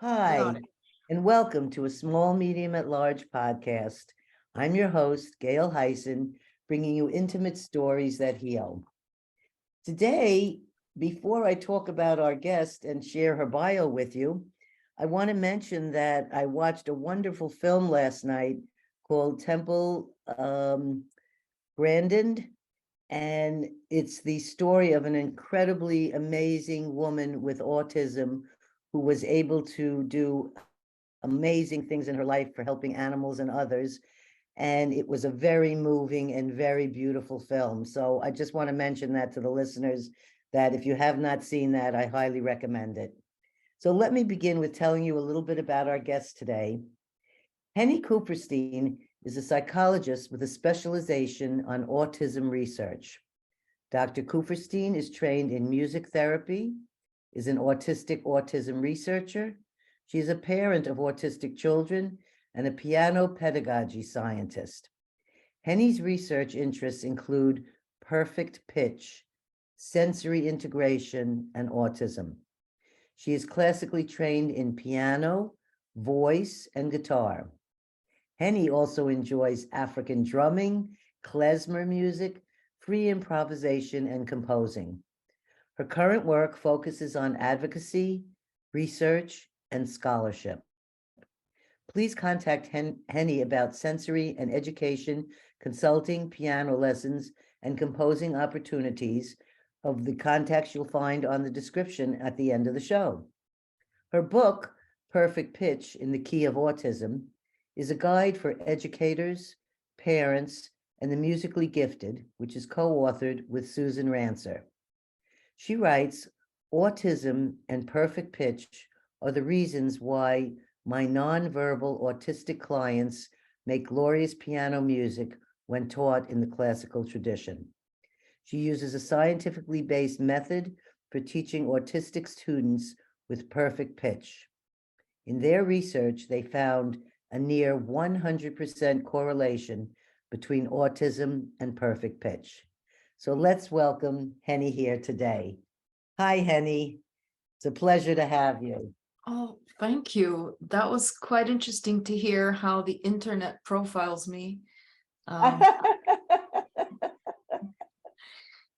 Hi, Got it. and welcome to a Small Medium at Large podcast. I'm your host, Gail Heisen, bringing you intimate stories that heal. Today, before I talk about our guest and share her bio with you, I want to mention that I watched a wonderful film last night called Temple Grandin, and it's the story of an incredibly amazing woman with autism who was able to do amazing things in her life for helping animals and others. And it was a very moving and very beautiful film. So I just want to mention that to the listeners, that if you have not seen that, I highly recommend it. So let me begin with telling you a little bit about our guest today. Henny Kupferstein is a psychologist with a specialization on autism research. Dr. Kupferstein is trained in music therapy, is an autism researcher. She is a parent of autistic children and a piano pedagogy scientist. Henny's research interests include perfect pitch, sensory integration, and autism. She is classically trained in piano, voice, and guitar. Henny also enjoys African drumming, klezmer music, free improvisation, and composing. Her current work focuses on advocacy, research, and scholarship. Please contact Henny about sensory and education, consulting, piano lessons, and composing opportunities of the contacts you'll find on the description at the end of the show. Her book, Perfect Pitch in the Key of Autism, is a guide for educators, parents, and the musically gifted, which is co-authored with Susan Rancer. She writes, autism and perfect pitch are the reasons why my nonverbal autistic clients make glorious piano music when taught in the classical tradition. She uses a scientifically based method for teaching autistic students with perfect pitch. In their research, they found a near 100% correlation between autism and perfect pitch. So let's welcome Henny here today. Hi, Henny. It's a pleasure to have you. Oh, thank you. That was quite interesting to hear how the internet profiles me. Um,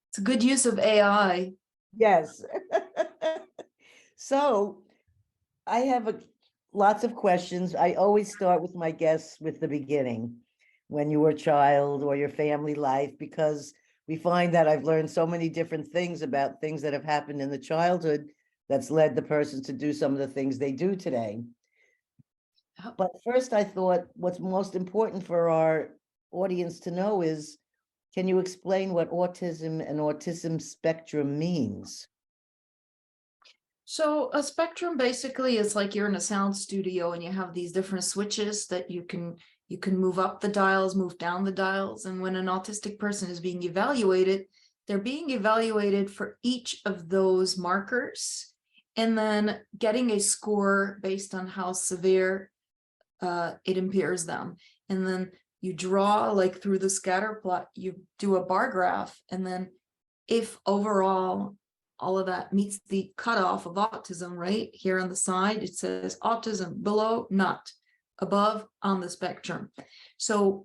it's a good use of AI. Yes. So I have lots of questions. I always start with my guests with the beginning, when you were a child or your family life, because we find that I've learned so many different things about things that have happened in the childhood that's led the person to do some of the things they do today. Oh, But first, I thought what's most important for our audience to know is, can you explain what autism and autism spectrum means? so a spectrum basically is like you're in a sound studio and you have these different switches that you can move up the dials, move down the dials. And when an autistic person is being evaluated, they're being evaluated for each of those markers and then getting a score based on how severe it impairs them. And then you draw, like through the scatter plot, you do a bar graph. And then if overall all of that meets the cutoff of autism, right here on the side, it says autism, below, not, above, on the spectrum. So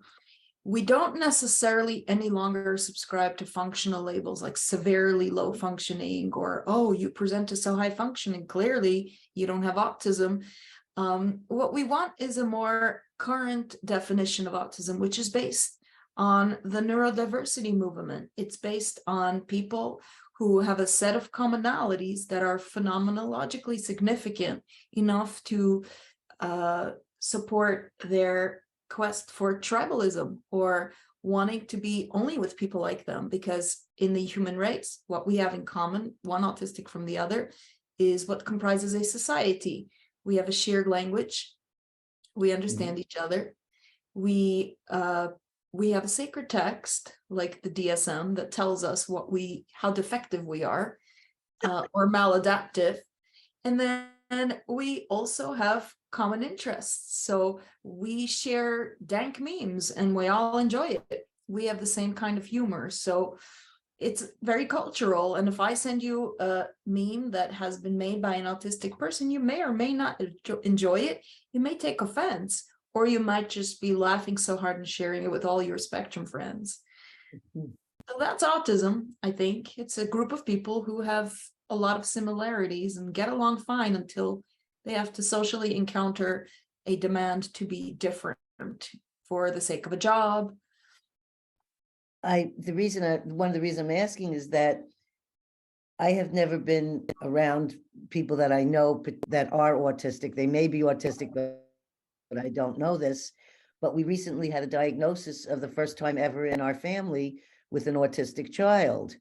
we don't necessarily any longer subscribe to functional labels like severely low functioning or, oh, you present as so high functioning, clearly you don't have autism. What we want is a more current definition of autism, which is based on the neurodiversity movement. It's based on people who have a set of commonalities that are phenomenologically significant enough to support their quest for tribalism or wanting to be only with people like them. Because in the human race, what we have in common, one autistic from the other, is what comprises a society. We have a shared language. We understand each other. We have a sacred text like the DSM that tells us how defective we are or maladaptive. And then we also have common interests. So we share dank memes and we all enjoy it. We have the same kind of humor. So it's very cultural. And if I send you a meme that has been made by an autistic person, you may or may not enjoy it. You may take offense, or you might just be laughing so hard and sharing it with all your spectrum friends. So that's autism, I think. It's a group of people who have a lot of similarities and get along fine until they have to socially encounter a demand to be different for the sake of a job. One of the reasons I'm asking is that I have never been around people that I know that are autistic. They may be autistic, but I don't know this. But we recently had a diagnosis of the first time ever in our family with an autistic child.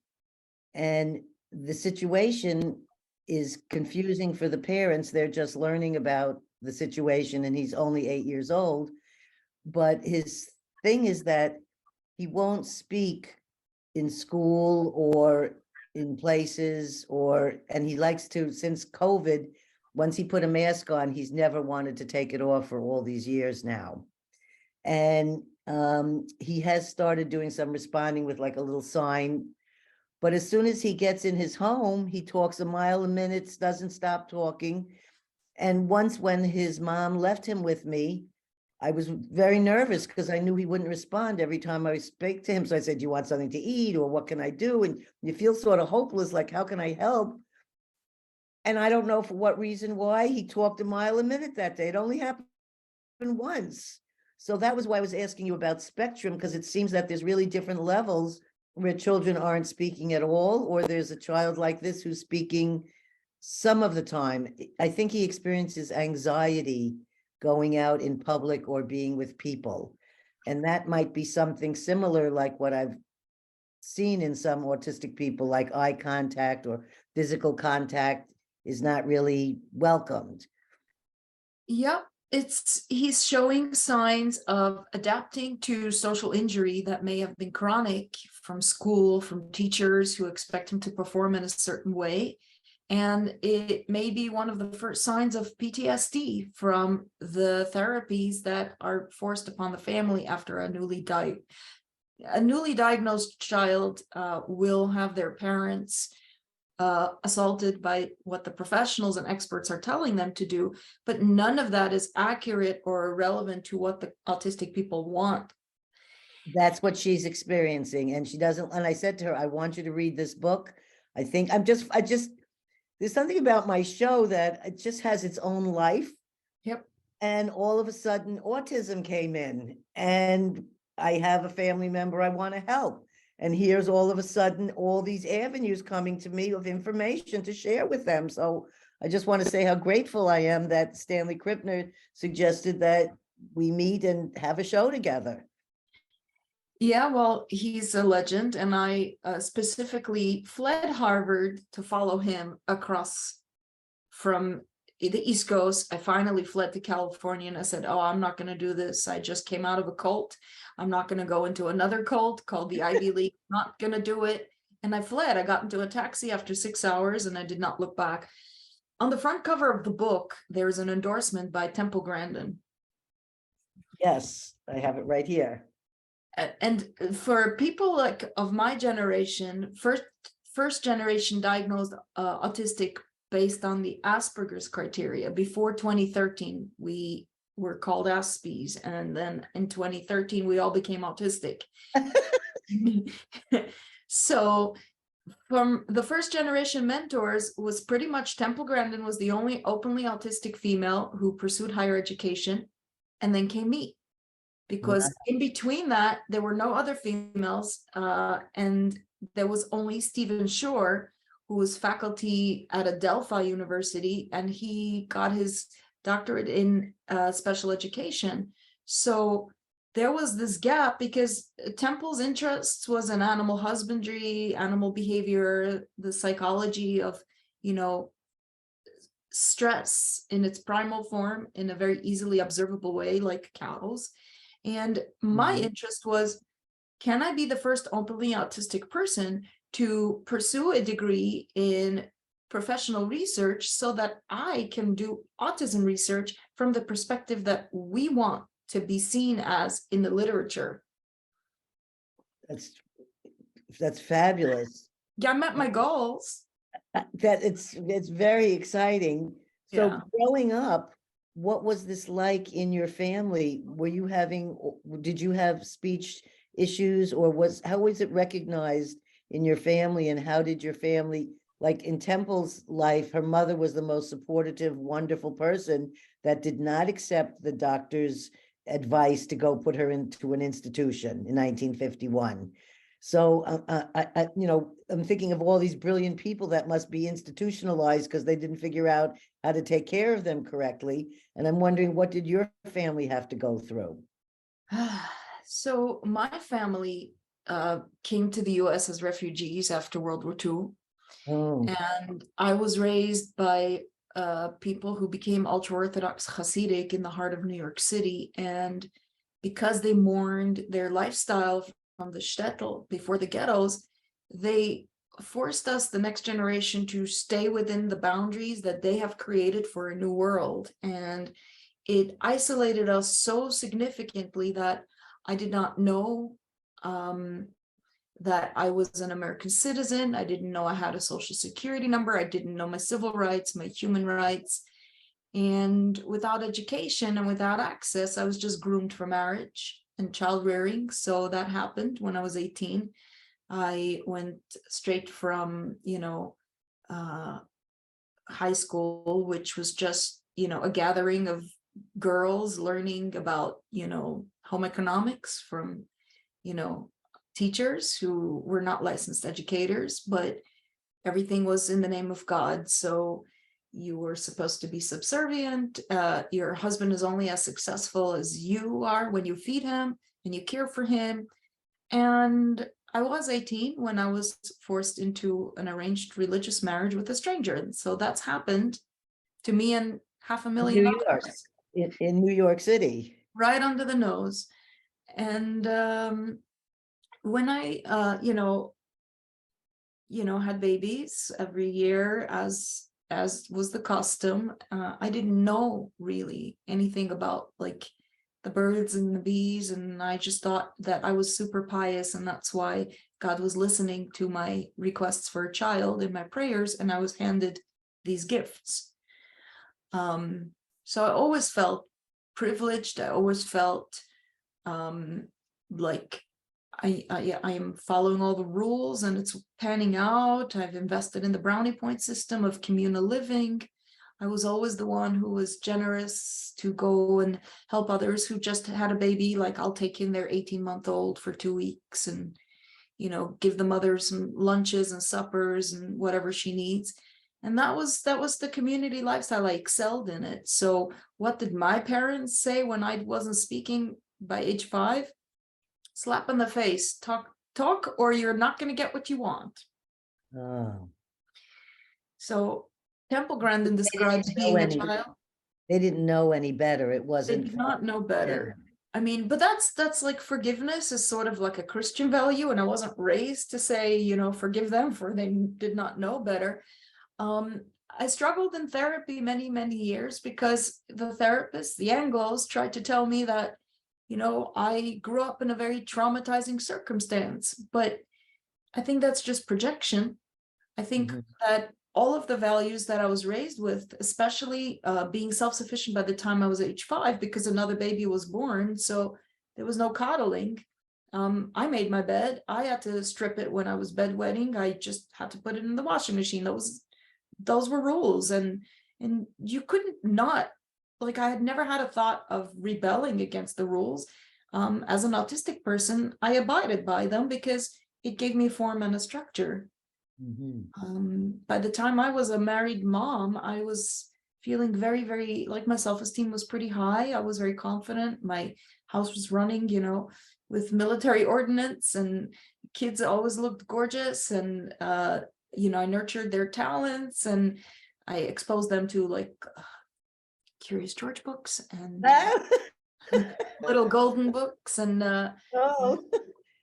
And the situation is confusing for the parents. They're just learning about the situation, and he's only 8 years old. But his thing is that he won't speak in school or in places, and he likes to, since COVID, once he put a mask on, he's never wanted to take it off for all these years now. And he has started doing some responding with like a little sign, but as soon as he gets in his home, he talks a mile a minute, doesn't stop talking. And once when his mom left him with me, I was very nervous because I knew he wouldn't respond every time I spoke to him. So I said, do you want something to eat, or what can I do? And you feel sort of hopeless, like, how can I help? And I don't know for what reason why he talked a mile a minute that day. It only happened once. So that was why I was asking you about spectrum, because it seems that there's really different levels where children aren't speaking at all, or there's a child like this who's speaking some of the time. I think he experiences anxiety going out in public or being with people. And that might be something similar like what I've seen in some autistic people, like eye contact or physical contact is not really welcomed. Yep. He's showing signs of adapting to social injury that may have been chronic from school, from teachers who expect him to perform in a certain way. And it may be one of the first signs of PTSD from the therapies that are forced upon the family after a newly diagnosed child will have their parents assaulted by what the professionals and experts are telling them to do, but none of that is accurate or relevant to what the autistic people want. That's what she's experiencing, and she doesn't. And I said to her, I want you to read this book. I think there's something about my show that it just has its own life. Yep. And all of a sudden autism came in, and I have a family member I want to help. And here's all of a sudden all these avenues coming to me of information to share with them. So I just want to say how grateful I am that Stanley Krippner suggested that we meet and have a show together. Yeah, well, he's a legend, and I specifically fled Harvard to follow him across from the East Coast. I finally fled to California, and I said, oh, I'm not going to do this. I just came out of a cult. I'm not going to go into another cult called the Ivy League. Not going to do it. And I fled. I got into a taxi after 6 hours, and I did not look back. On the front cover of the book, there is an endorsement by Temple Grandin. Yes, I have it right here. And for people like of my generation, first generation diagnosed autistic based on the Asperger's criteria. Before 2013, we were called Aspies, and then in 2013 we all became autistic. So from the first generation mentors was pretty much Temple Grandin was the only openly autistic female who pursued higher education, and then came me. Because in between that, there were no other females, and there was only Stephen Shore, who was faculty at Adelphi University, and he got his doctorate in special education. So there was this gap because Temple's interests was in animal husbandry, animal behavior, the psychology of, stress in its primal form in a very easily observable way, like cows. And my interest was, can I be the first openly autistic person to pursue a degree in professional research so that I can do autism research from the perspective that we want to be seen as in the literature? That's That's fabulous. Yeah, I met my goals. That it's very exciting. So Yeah. growing up, what was this like in your family? Were you having, did you have speech issues, or how was it recognized in your family, and how did your family, like in Temple's life, her mother was the most supportive, wonderful person that did not accept the doctor's advice to go put her into an institution in 1951. So I'm thinking of all these brilliant people that must be institutionalized because they didn't figure out how to take care of them correctly. And I'm wondering, what did your family have to go through? So my family came to the US as refugees after World War II. Oh, And I was raised by people who became ultra-Orthodox Hasidic in the heart of New York City. And because they mourned their lifestyle from the shtetl before the ghettos, they forced us, the next generation, to stay within the boundaries that they have created for a new world. And it isolated us so significantly that I did not know that I was an American citizen. I didn't know I had a social security number. I didn't know my civil rights, my human rights. And without education and without access, I was just groomed for marriage and child rearing. So that happened when I was 18. I went straight from, high school, which was just, a gathering of girls learning about, home economics from, teachers who were not licensed educators, but everything was in the name of God. So you were supposed to be subservient. Your husband is only as successful as you are when you feed him and you care for him. And I was 18 when I was forced into an arranged religious marriage with a stranger. And so that's happened to me and 500,000 New York, others, in New York City. right under the nose. And when I, had babies every year, as was the custom, I didn't know really anything about like the birds and the bees, and I just thought that I was super pious, and that's why God was listening to my requests for a child in my prayers, and I was handed these gifts. So I always felt privileged. I always felt like I am following all the rules and it's panning out. I've invested in the brownie point system of communal living. I was always the one who was generous to go and help others who just had a baby. Like, I'll take in their 18-month-old for 2 weeks and, give the mother some lunches and suppers and whatever she needs. And that was the community lifestyle. I excelled in it. So what did my parents say when I wasn't speaking by age 5? Slap in the face, talk, or you're not going to get what you want. Oh, So Temple Grandin describes being a child. they didn't know any better. It They wasn't. did not know better. I mean, but that's like, forgiveness is sort of like a Christian value, and I wasn't raised to say, forgive them for they did not know better. I struggled in therapy many, many years because the therapists, the Anglos, tried to tell me that, I grew up in a very traumatizing circumstance, but I think that's just projection. I think that all of the values that I was raised with, especially being self-sufficient by the time I was age 5, because another baby was born, so there was no coddling. I made my bed. I had to strip it when I was bedwetting. I just had to put it in the washing machine. Those were rules, and you couldn't not. Like, I had never had a thought of rebelling against the rules. As an autistic person, I abided by them because it gave me form and a structure. By the time I was a married mom, I was feeling very, very, like, my self-esteem was pretty high. I was very confident. My house was running, with military ordnance, and kids always looked gorgeous. And, I nurtured their talents, and I exposed them to like Curious George books and little golden books. And Oh,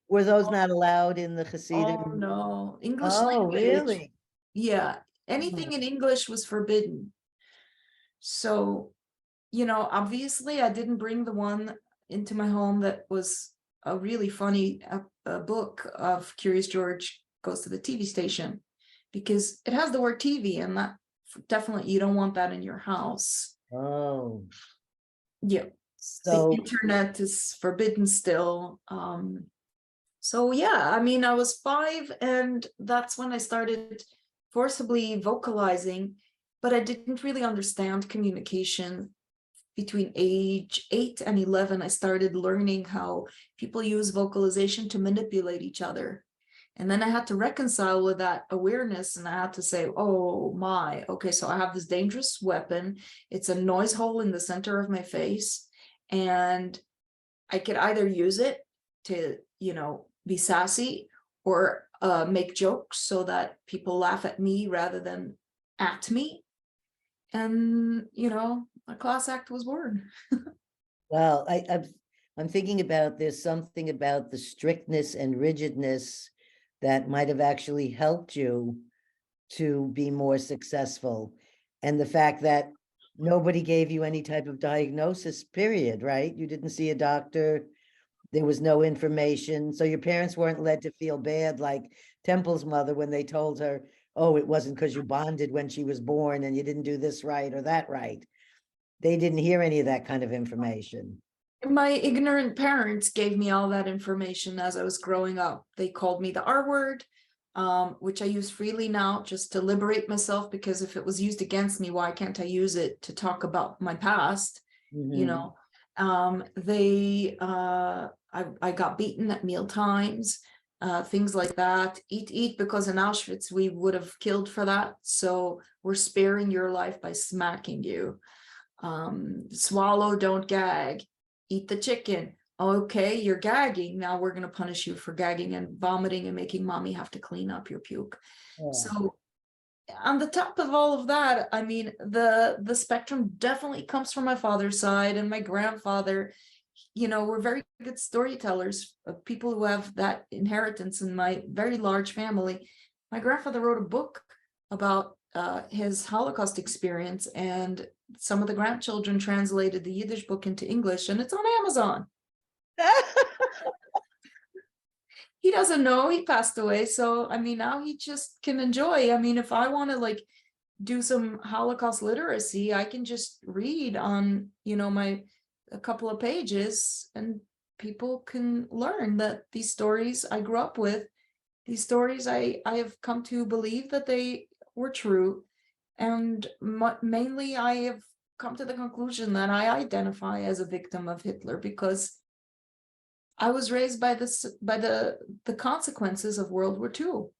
were those not allowed in the Hasidim? oh no, English Oh, language. really? Yeah, anything in English was forbidden. So, obviously I didn't bring the one into my home that was a really funny book of Curious George Goes to the TV Station, because it has the word TV, and that definitely, you don't want that in your house. Oh, Yeah. The so internet is forbidden still. So yeah, I mean, I was 5, and that's when I started forcibly vocalizing, but I didn't really understand communication. Between age 8 and 11, I started learning how people use vocalization to manipulate each other. And then I had to reconcile with that awareness, and I had to say, oh my, okay, so I have this dangerous weapon. It's a noise hole in the center of my face, and I could either use it to, be sassy, or make jokes so that people laugh at me rather than at me. And, a class act was born. well, I'm thinking about there's something about the strictness and rigidness that might have actually helped you to be more successful. And the fact that nobody gave you any type of diagnosis, period, right? You didn't see a doctor. There was no information. So your parents weren't led to feel bad like Temple's mother when they told her, oh, it wasn't because you bonded when she was born and you didn't do this right or that right. They didn't hear any of that kind of information. My ignorant parents gave me all that information as I was growing up. They called me the R word, which I use freely now just to liberate myself, because if it was used against me, why can't I use it to talk about my past? Mhm. I got beaten at meal times, things like that. Eat, because in Auschwitz we would have killed for that. So we're sparing your life by smacking you. Swallow, don't gag. Eat the chicken. Okay, you're gagging. Now we're going to punish you for gagging and vomiting and making mommy have to clean up your puke. Yeah. So on the top of all of that, I mean, the spectrum definitely comes from my father's side, and my grandfather, we're very good storytellers, people who have that inheritance in my very large family. My grandfather wrote a book about his Holocaust experience, and some of the grandchildren translated the Yiddish book into English, and it's on Amazon. He doesn't know he passed away, so I mean, now he just can enjoy. I mean, if I want to do some Holocaust literacy, I can just read on a couple of pages, and people can learn that these stories I grew up with, these stories I have come to believe that they were true. And mainly I have come to the conclusion that I identify as a victim of Hitler, because I was raised by the consequences of World War II.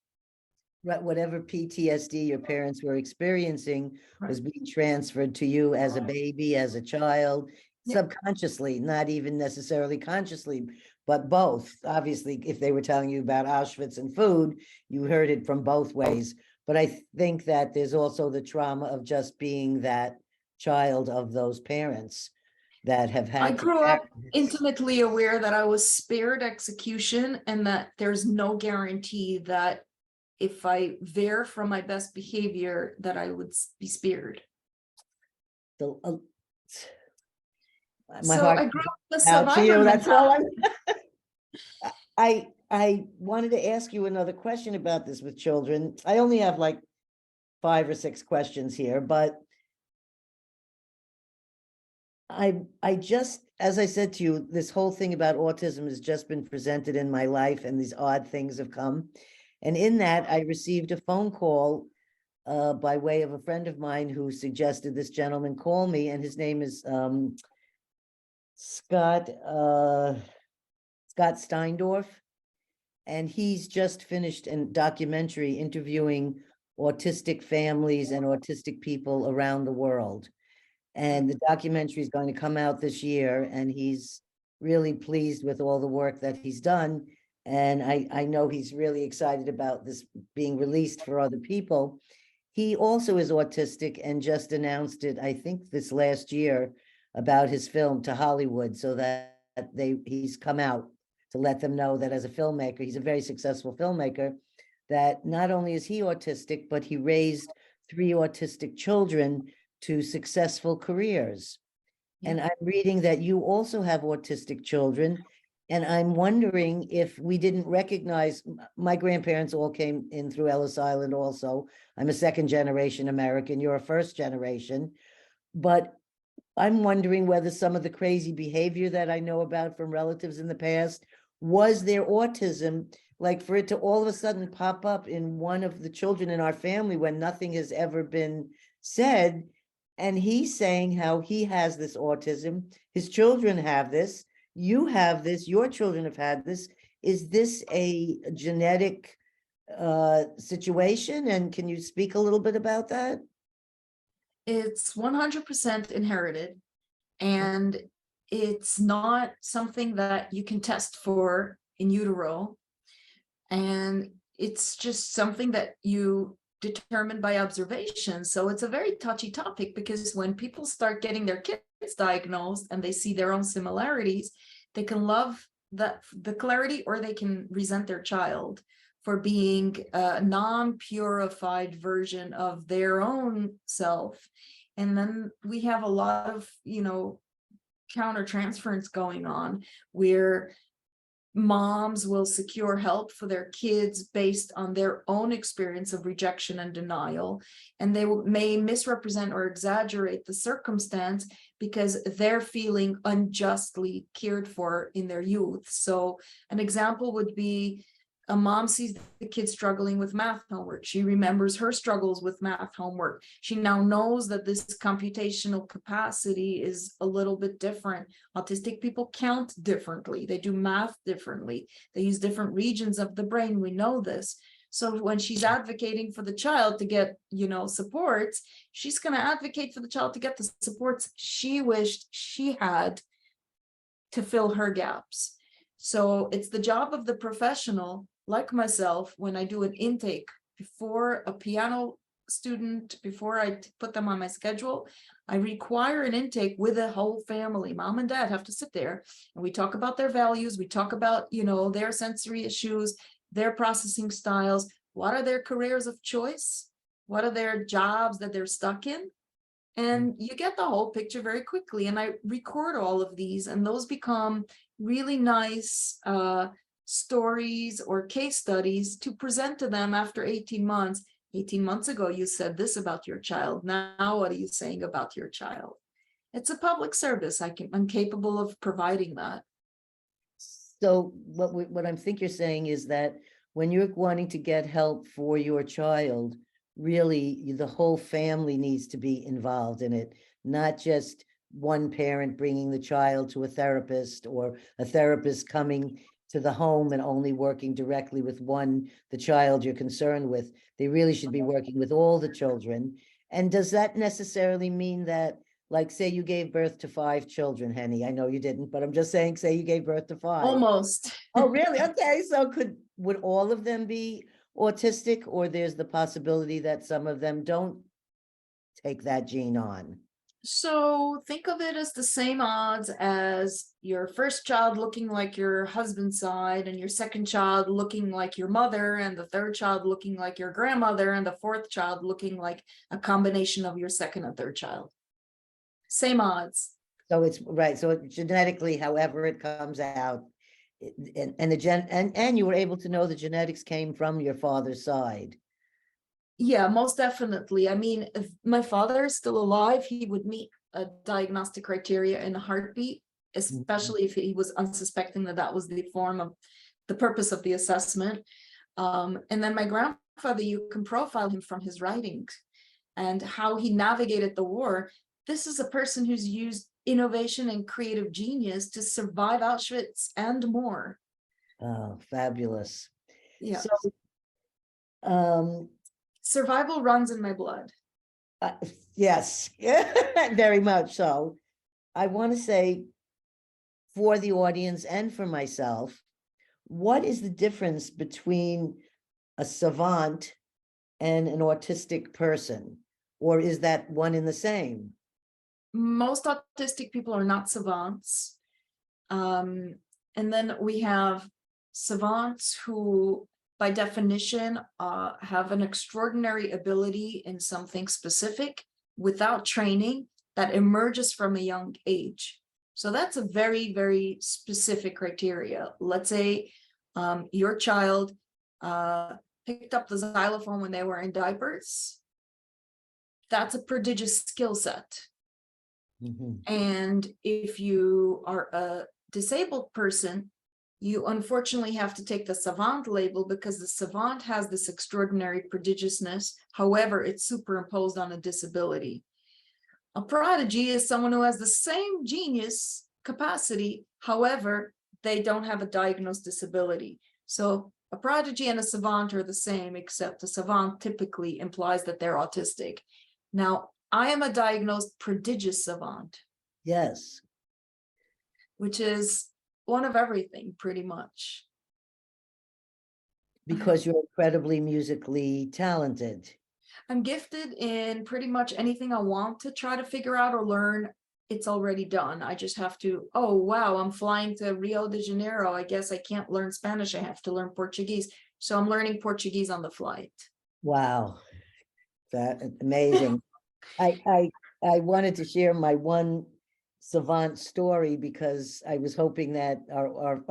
Right, whatever PTSD your parents were experiencing was Right. being transferred to you as a baby, as a child, Yeah. subconsciously, not even necessarily consciously, but both. Obviously, if they were telling you about Auschwitz and food, you heard it from both ways. But I think that there's also the trauma of just being that child of those parents that have I had to grew carry up this. intimately aware that I was spared execution, and that there's no guarantee that if I veer from my best behavior that I would be spared. The, my So heart I grew up in the out to survivor you. That's all mentality. I wanted to ask you another question about this with children. I only have like 5 or 6 questions here, but I just, as I said to you, this whole thing about autism has just been presented in my life, and these odd things have come. And in that, I received a phone call by way of a friend of mine who suggested this gentleman call me, and his name is Scott Steindorf. And he's just finished a documentary interviewing autistic families and autistic people around the world. And the documentary is going to come out this year, and he's really pleased with all the work that he's done. And I know he's really excited about this being released for other people. He also is autistic and just announced it, I think this last year, about his film to Hollywood, so that he's come out to let them know that as a filmmaker, he's a very successful filmmaker, that not only is he autistic, but he raised 3 autistic children to successful careers. Yeah. And I'm reading that you also have autistic children. And I'm wondering if we didn't recognize, my grandparents all came in through Ellis Island also. I'm a second generation American, you're a first generation. But I'm wondering whether some of the crazy behavior that I know about from relatives in the past was their autism, like for it to all of a sudden pop up in one of the children in our family when nothing has ever been said. And he's saying how he has this autism, his children have this, you have this, your children have had this. Is this a genetic situation? And can you speak a little bit about that? It's 100% inherited, and it's not something that you can test for in utero. And it's just something that you determine by observation. So it's a very touchy topic, because when people start getting their kids diagnosed and they see their own similarities, they can love the clarity, or they can resent their child for being a non-purified version of their own self. And then we have a lot of, countertransference going on, where moms will secure help for their kids based on their own experience of rejection and denial, and they may misrepresent or exaggerate the circumstance because they're feeling unjustly cared for in their youth. So an example would be, a mom sees the kid struggling with math homework. She remembers her struggles with math homework. She now knows that this computational capacity is a little bit different. Autistic people count differently. They do math differently. They use different regions of the brain. We know this. So when she's advocating for the child to get, supports, she's going to advocate for the child to get the supports she wished she had to fill her gaps. So it's the job of the professional, like myself, when I do an intake before a piano student, before I put them on my schedule, I require an intake with a whole family. Mom and dad have to sit there, and we talk about their values. We talk about, their sensory issues, their processing styles. What are their careers of choice? What are their jobs that they're stuck in? And you get the whole picture very quickly. And I record all of these, and those become really nice stories or case studies to present to them after 18 months. 18 months ago, you said this about your child. Now, what are you saying about your child? It's a public service. I'm capable of providing that. So what I think you're saying is that when you're wanting to get help for your child, really the whole family needs to be involved in it, not just one parent bringing the child to a therapist, or a therapist coming to the home and only working directly with the child you're concerned with. They really should be working with all the children. And does that necessarily mean that, like, say you gave birth to 5 children, Henny? I know you didn't, but I'm just saying, say you gave birth to 5. Almost. Oh, really? Okay. So would all of them be autistic, or there's the possibility that some of them don't take that gene on? So think of it as the same odds as your first child looking like your husband's side, and your second child looking like your mother, and the third child looking like your grandmother, and the fourth child looking like a combination of your second and third child. Same odds. So it's right. So genetically, however it comes out, and you were able to know the genetics came from your father's side. Yeah, most definitely. I mean, if my father is still alive, he would meet a diagnostic criteria in a heartbeat, especially if he was unsuspecting that was the purpose of the assessment. And then my grandfather, you can profile him from his writings and how he navigated the war. This is a person who's used innovation and creative genius to survive Auschwitz and more. Oh, fabulous. Yeah. So, survival runs in my blood. Yes, very much so. I want to say, for the audience and for myself, what is the difference between a savant and an autistic person? Or is that one and the same? Most autistic people are not savants. And then we have savants who, by definition, have an extraordinary ability in something specific without training that emerges from a young age. So that's a very, very specific criteria. Let's say your child picked up the xylophone when they were in diapers. That's a prodigious skill set. Mhm. And if you are a disabled person, you unfortunately have to take the savant label, because the savant has this extraordinary prodigiousness. However, it's superimposed on a disability. A prodigy is someone who has the same genius capacity, however, they don't have a diagnosed disability. So a prodigy and a savant are the same, except a savant typically implies that they're autistic. Now, I am a diagnosed prodigious savant, Yes, which is one of everything pretty much. because you're incredibly musically talented. I'm gifted in pretty much anything I want to try to figure out or learn. It's already done. I just have to, oh, wow, I'm flying to Rio de Janeiro. I guess I can't learn Spanish. I have to learn Portuguese. So I'm learning Portuguese on the flight. Wow, that amazing. I wanted to share my one savant story because I was hoping that our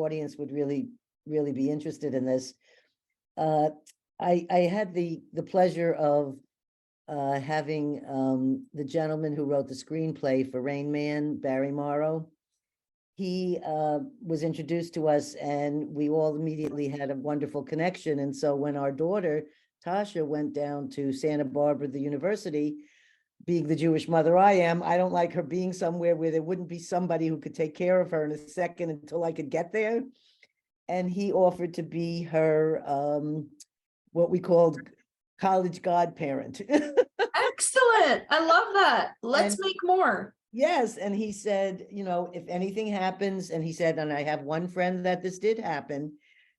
audience would really be interested in this. I had the pleasure of having the gentleman who wrote the screenplay for Rain Man, Barry Morrow. He was introduced to us, and we all immediately had a wonderful connection. And so when our daughter Tasha went down to Santa Barbara, the university, being the Jewish mother I am, I don't like her being somewhere where there wouldn't be somebody who could take care of her in a second until I could get there. And he offered to be her what we called college godparent. Excellent. I love that. Let's And make more. yes, and he said, you know, if anything happens, and he said, and I have one friend that this did happen,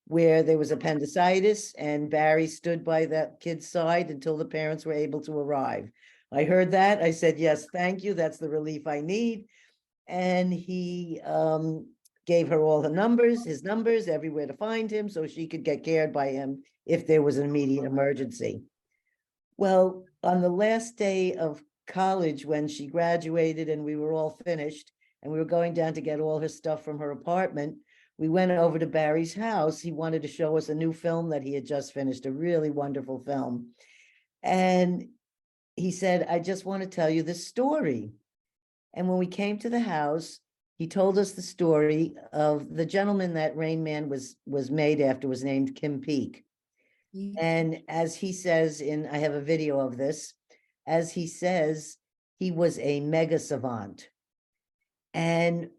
where there was appendicitis, and Barry stood by that kid's side until the parents were able to arrive. I heard that. I said, yes, thank you. That's the relief I need. And he gave her all the numbers, his numbers, everywhere to find him, so she could get cared by him if there was an immediate emergency. Well, on the last day of college, when she graduated and we were all finished, and we were going down to get all her stuff from her apartment, we went over to Barry's house. He wanted to show us a new film that he had just finished, a really wonderful film. And he said, I just want to tell you this story. And when we came to the house, he told us the story of the gentleman that Rain Man was made after, was named Kim Peek. And as he says I have a video of this, as he says, he was a megasavant. And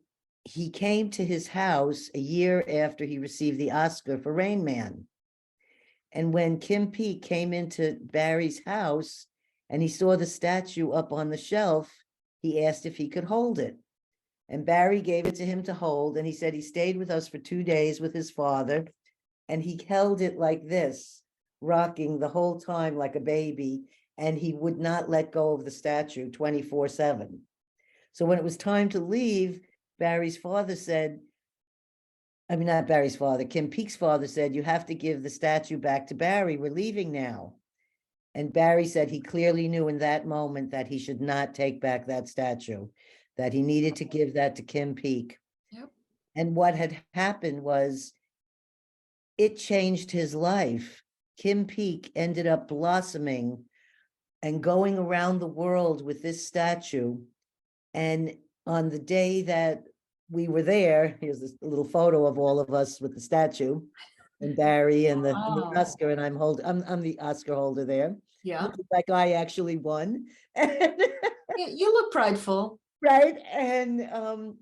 he came to his house a year after he received the Oscar for Rain Man. And when Kim Peek came into Barry's house and he saw the statue up on the shelf, he asked if he could hold it. And Barry gave it to him to hold. And he said he stayed with us for 2 days with his father. And he held it like this, rocking the whole time like a baby. And he would not let go of the statue 24/7. So when it was time to leave, Barry's father said, I mean, not Barry's father, Kim Peek's father said, you have to give the statue back to Barry. We're leaving now. And Barry said he clearly knew in that moment that he should not take back that statue, that he needed to give that to Kim Peek. Yep. And what had happened was it changed his life. Kim Peek ended up blossoming and going around the world with this statue. And on the day that we were there, here's this little photo of all of us with the statue, and Barry and the Wow. Oscar, and I'm the Oscar holder there. Yeah. Looking like I actually won. You look prideful. Right. And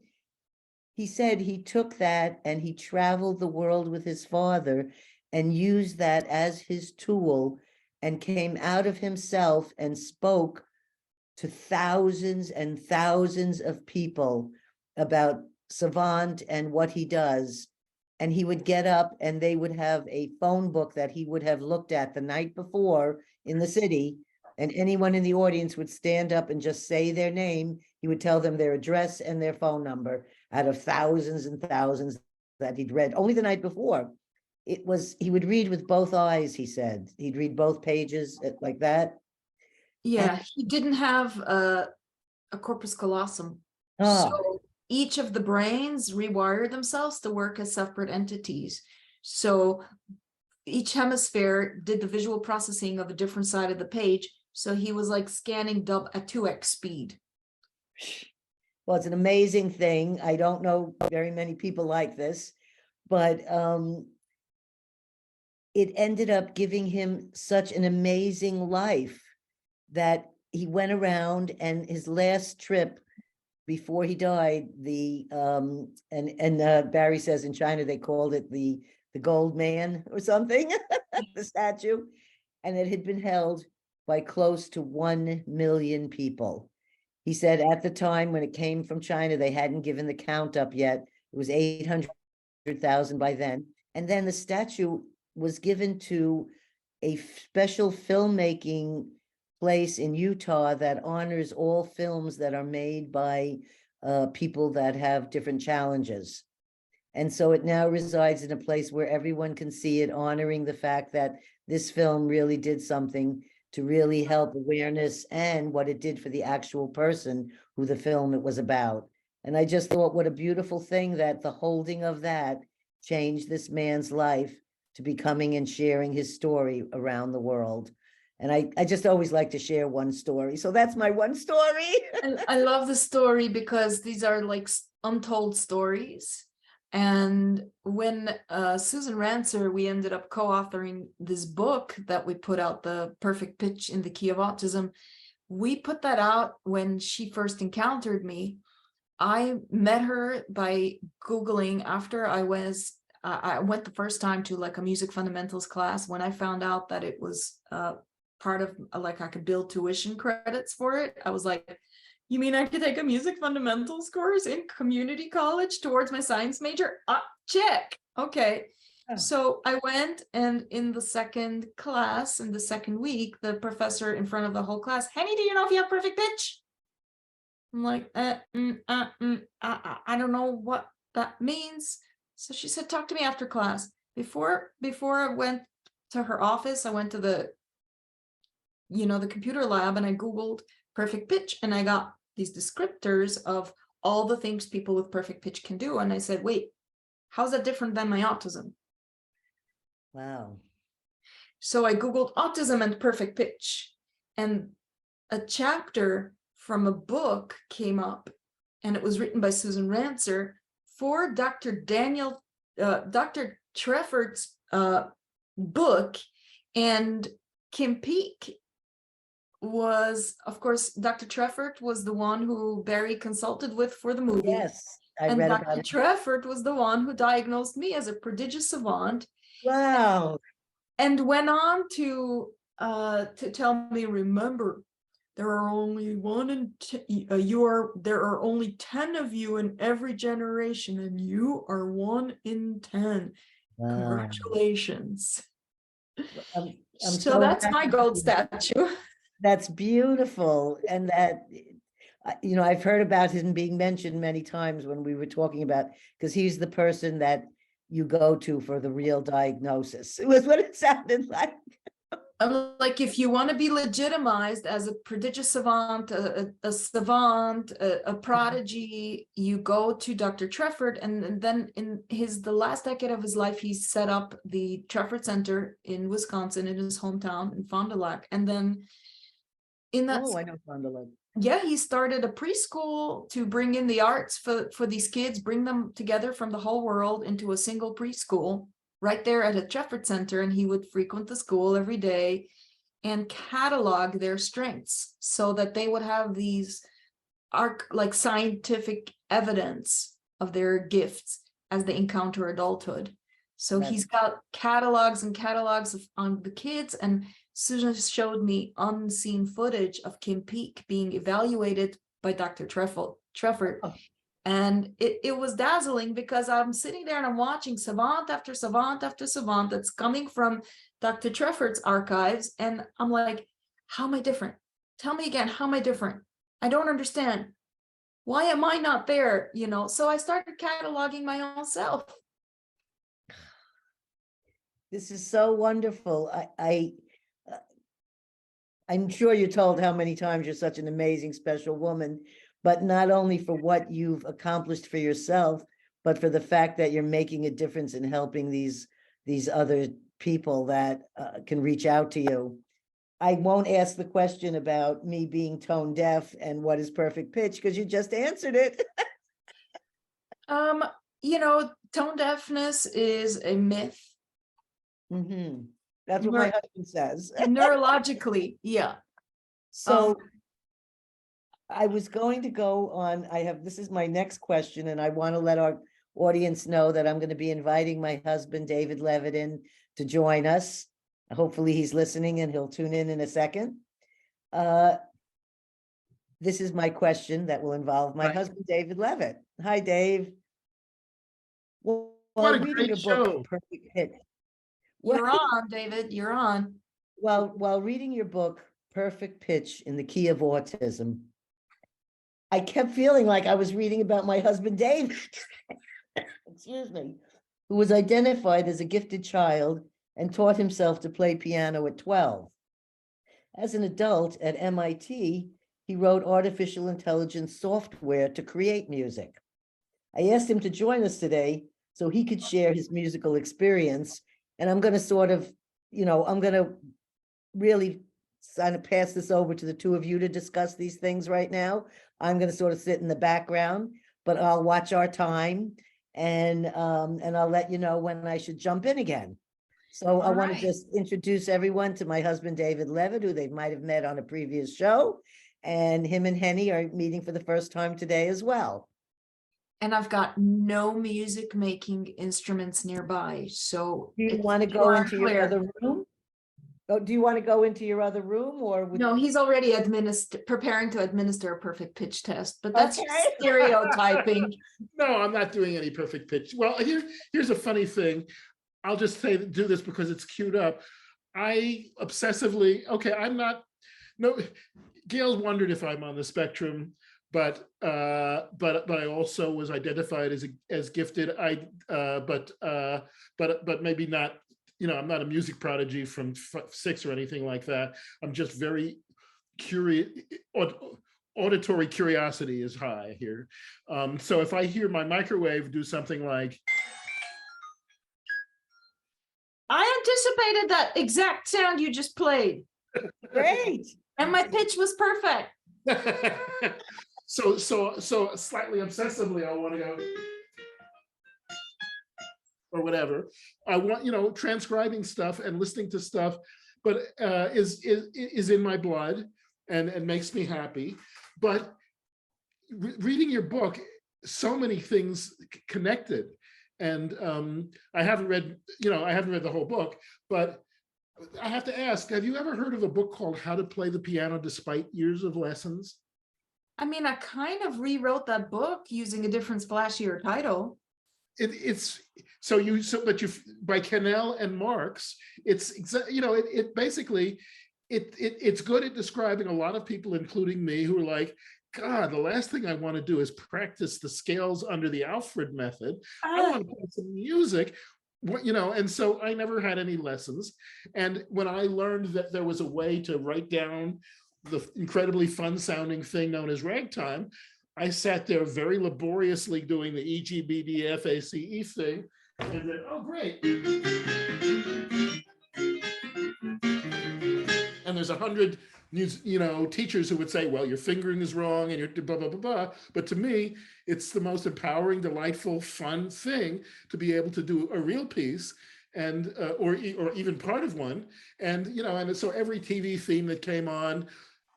he said he took that and he traveled the world with his father and used that as his tool and came out of himself and spoke to thousands and thousands of people about Savant and what he does. And he would get up and they would have a phone book that he would have looked at the night before in the city. And anyone in the audience would stand up and just say their name. He would tell them their address and their phone number out of thousands and thousands that he'd read only the night before. He would read with both eyes, he said. He'd read both pages like that. Yeah, he didn't have a corpus callosum. Ah. So each of the brains rewire themselves to work as separate entities. So each hemisphere did the visual processing of a different side of the page. So he was like scanning at 2x speed. Well, it's an amazing thing. I don't know very many people like this, but it ended up giving him such an amazing life that he went around, and his last trip before he died, Barry says in China they called it the gold man or something, the statue, and it had been held by close to 1 million people. He said at the time when it came from China, they hadn't given the count up yet. It was 800,000 by then. And then the statue was given to a special filmmaking place in Utah that honors all films that are made by people that have different challenges. And so it now resides in a place where everyone can see it, honoring the fact that this film really did something to really help awareness and what it did for the actual person who the film it was about. And I just thought, what a beautiful thing that the holding of that changed this man's life to becoming and sharing his story around the world. And I just always like to share one story. So that's my one story. I love the story because these are like untold stories. And when Susan Rancer, we ended up co-authoring this book that we put out, The Perfect Pitch in the Key of Autism. We put that out when she first encountered me. I met her by Googling after I went the first time to like a music fundamentals class, when I found out that it was part of like I could build tuition credits for it. I was like, you mean I could take a music fundamentals course in community college towards my science major? Check. Okay. Oh. So I went, and in the second class, in the second week, the professor in front of the whole class, Henny, do you know if you have perfect pitch? I'm like, I don't know what that means. So she said, talk to me after class. Before I went to her office, I went to the computer lab, and I Googled perfect pitch, and I got these descriptors of all the things people with perfect pitch can do. And I said, wait, how's that different than my autism? Wow. So I Googled autism and perfect pitch, and a chapter from a book came up, and it was written by Susan Rancer for Dr. Treffert's book. And Kim Peek was, of course, Dr. Treffert was the one who Barry consulted with for the movie. Yes, I and read Dr. about it. Treffert was the one who diagnosed me as a prodigious savant. Wow. And went on to tell me, remember, there are only there are only 10 of you in every generation, and you are 1 in 10. Wow. Congratulations. I'm So that's my happy. gold statue. That's beautiful. And that, I've heard about him being mentioned many times when we were talking about, because he's the person that you go to for the real diagnosis. It was what it sounded like. I'm like, if you want to be legitimized as a prodigious savant, a savant, a prodigy, you go to Dr. Treffert. And then in the last decade of his life, he set up the Treffert Center in Wisconsin, in his hometown in Fond du Lac. And then in that, I know Fond du Lac. Yeah, he started a preschool to bring in the arts for these kids, bring them together from the whole world into a single preschool right there at a Treffert Center. And he would frequent the school every day and catalog their strengths so that they would have these like scientific evidence of their gifts as they encounter adulthood. So he's got catalogs and catalogs on the kids. And Susan showed me unseen footage of Kim Peek being evaluated by Dr. Treffert. Oh. And it was dazzling, because I'm sitting there and I'm watching savant after savant after savant that's coming from Dr. Treffert's archives. And I'm like, how am I different? Tell me again, how am I different? I don't understand. Why am I not there? So I started cataloging my own self. This is so wonderful. I'm sure you're told how many times you're such an amazing, special woman, but not only for what you've accomplished for yourself, but for the fact that you're making a difference in helping these other people that can reach out to you. I won't ask the question about me being tone deaf and what is perfect pitch, because you just answered it. You know, tone deafness is a myth. That's what my husband says. Neurologically, yeah. So I was going to go on, this is my next question, and I want to let our audience know that I'm going to be inviting my husband, David Levitt, in to join us. Hopefully he's listening and he'll tune in a second. This is my question that will involve my husband, David Levitt. Hi, Dave. Well, What a reading great your show. book, Perfect Pitch. You're on, David, you're on. Well, while reading your book, Perfect Pitch in the Key of Autism, I kept feeling like I was reading about my husband, Dave, excuse me, who was identified as a gifted child and taught himself to play piano at 12. As an adult at MIT, he wrote artificial intelligence software to create music. I asked him to join us today so he could share his musical experience. And I'm going to sort of, I'm going to really kind of pass this over to the two of you to discuss these things right now. I'm going to sort of sit in the background, but I'll watch our time and I'll let you know when I should jump in again. So I want to just introduce everyone to my husband, David Levitt, who they might have met on a previous show. And him and Henny are meeting for the first time today as well. And I've got no music making instruments nearby. So do you want to go into your other room? Oh, do you want to go into your other room or? No, he's already preparing to administer a perfect pitch test, but that's stereotyping. No, I'm not doing any perfect pitch. Well, here's a funny thing. I'll just do this because it's queued up. I obsessively, Gail wondered if I'm on the spectrum, but I also was identified as gifted. But maybe not. I'm not a music prodigy from 6 or anything like that. I'm just very curious. Auditory curiosity is high here. So if I hear my microwave do something like, I anticipated that exact sound you just played. Great. And my pitch was perfect. so slightly obsessively, I want to go or whatever. I want, transcribing stuff and listening to stuff, but is in my blood and makes me happy. But reading your book, so many things connected. And I haven't read the whole book, but I have to ask, have you ever heard of a book called How to Play the Piano Despite Years of Lessons? I mean, I kind of rewrote that book using a different splashier title. It's by Cannell and Marks. It's basically it's good at describing a lot of people, including me, who are like, God, the last thing I want to do is practice the scales under the Alfred method. I want to play some music, and so I never had any lessons. And when I learned that there was a way to write down the incredibly fun sounding thing known as ragtime, I sat there very laboriously doing the EGBDFACE thing, and then, oh, great. And there's 100 teachers who would say, well, your fingering is wrong and you're blah, blah, blah, blah. But to me, it's the most empowering, delightful, fun thing to be able to do a real piece and or even part of one. And, and so every TV theme that came on,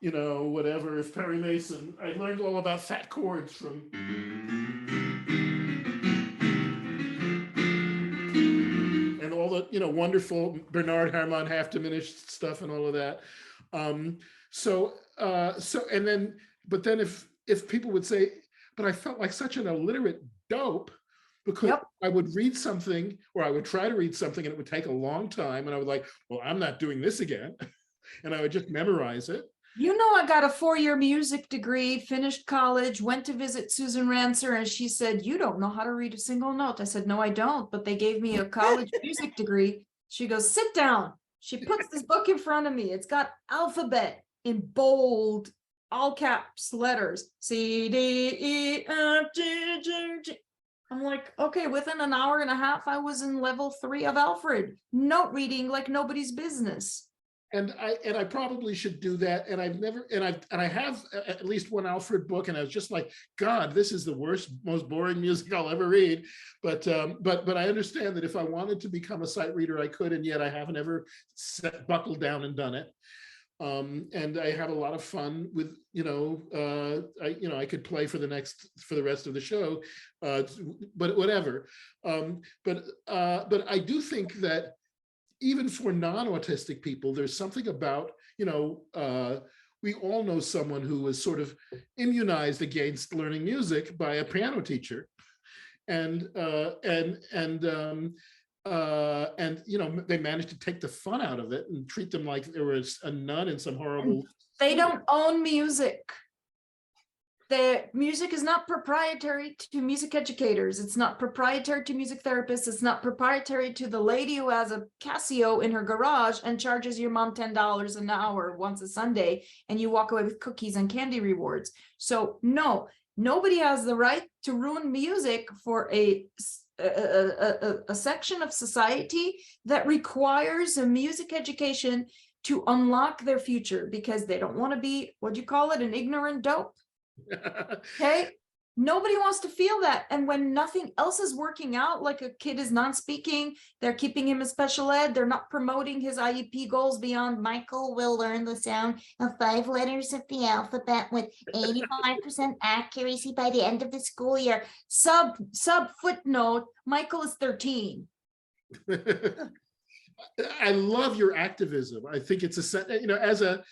whatever, if Perry Mason, I learned all about fat chords from. And all the, wonderful Bernard Herrmann half diminished stuff and all of that. But then if people would say, but I felt like such an illiterate dope because I would read something or I would try to read something and it would take a long time. And I would like, well, I'm not doing this again. And I would just memorize it. I got a 4-year music degree, finished college, went to visit Susan Rancer, and she said, you don't know how to read a single note. I said, no, I don't, but they gave me a college music degree. She goes, sit down. She puts this book in front of me. It's got alphabet in bold all caps letters, C, D, E, F, G, G, G. I'm like, okay, within an hour and a half, I was in level 3 of Alfred, note reading like nobody's business. And I probably should do that. And I've never, and I have at least one Alfred book, and I was just like, God, this is the worst, most boring music I'll ever read. But I understand that if I wanted to become a sight reader, I could, and yet I haven't ever buckled down and done it. And I have a lot of fun with, I could play for the rest of the show, but whatever. But I do think that even for non-autistic people, there's something about, we all know someone who was sort of immunized against learning music by a piano teacher. And they managed to take the fun out of it and treat them like there was a nun in some horrible. They don't own music. The music is not proprietary to music educators. It's not proprietary to music therapists. It's not proprietary to the lady who has a Casio in her garage and charges your mom $10 an hour once a Sunday, and you walk away with cookies and candy rewards. So no, nobody has the right to ruin music for a section of society that requires a music education to unlock their future because they don't want to be, what do you call it, an ignorant dope? Okay, nobody wants to feel that. And when nothing else is working out, like a kid is non-speaking, they're keeping him in special ed, they're not promoting his IEP goals beyond Michael will learn the sound of 5 letters of the alphabet with 85% accuracy by the end of the school year. Sub footnote, Michael is 13. I love your activism. I think it's as a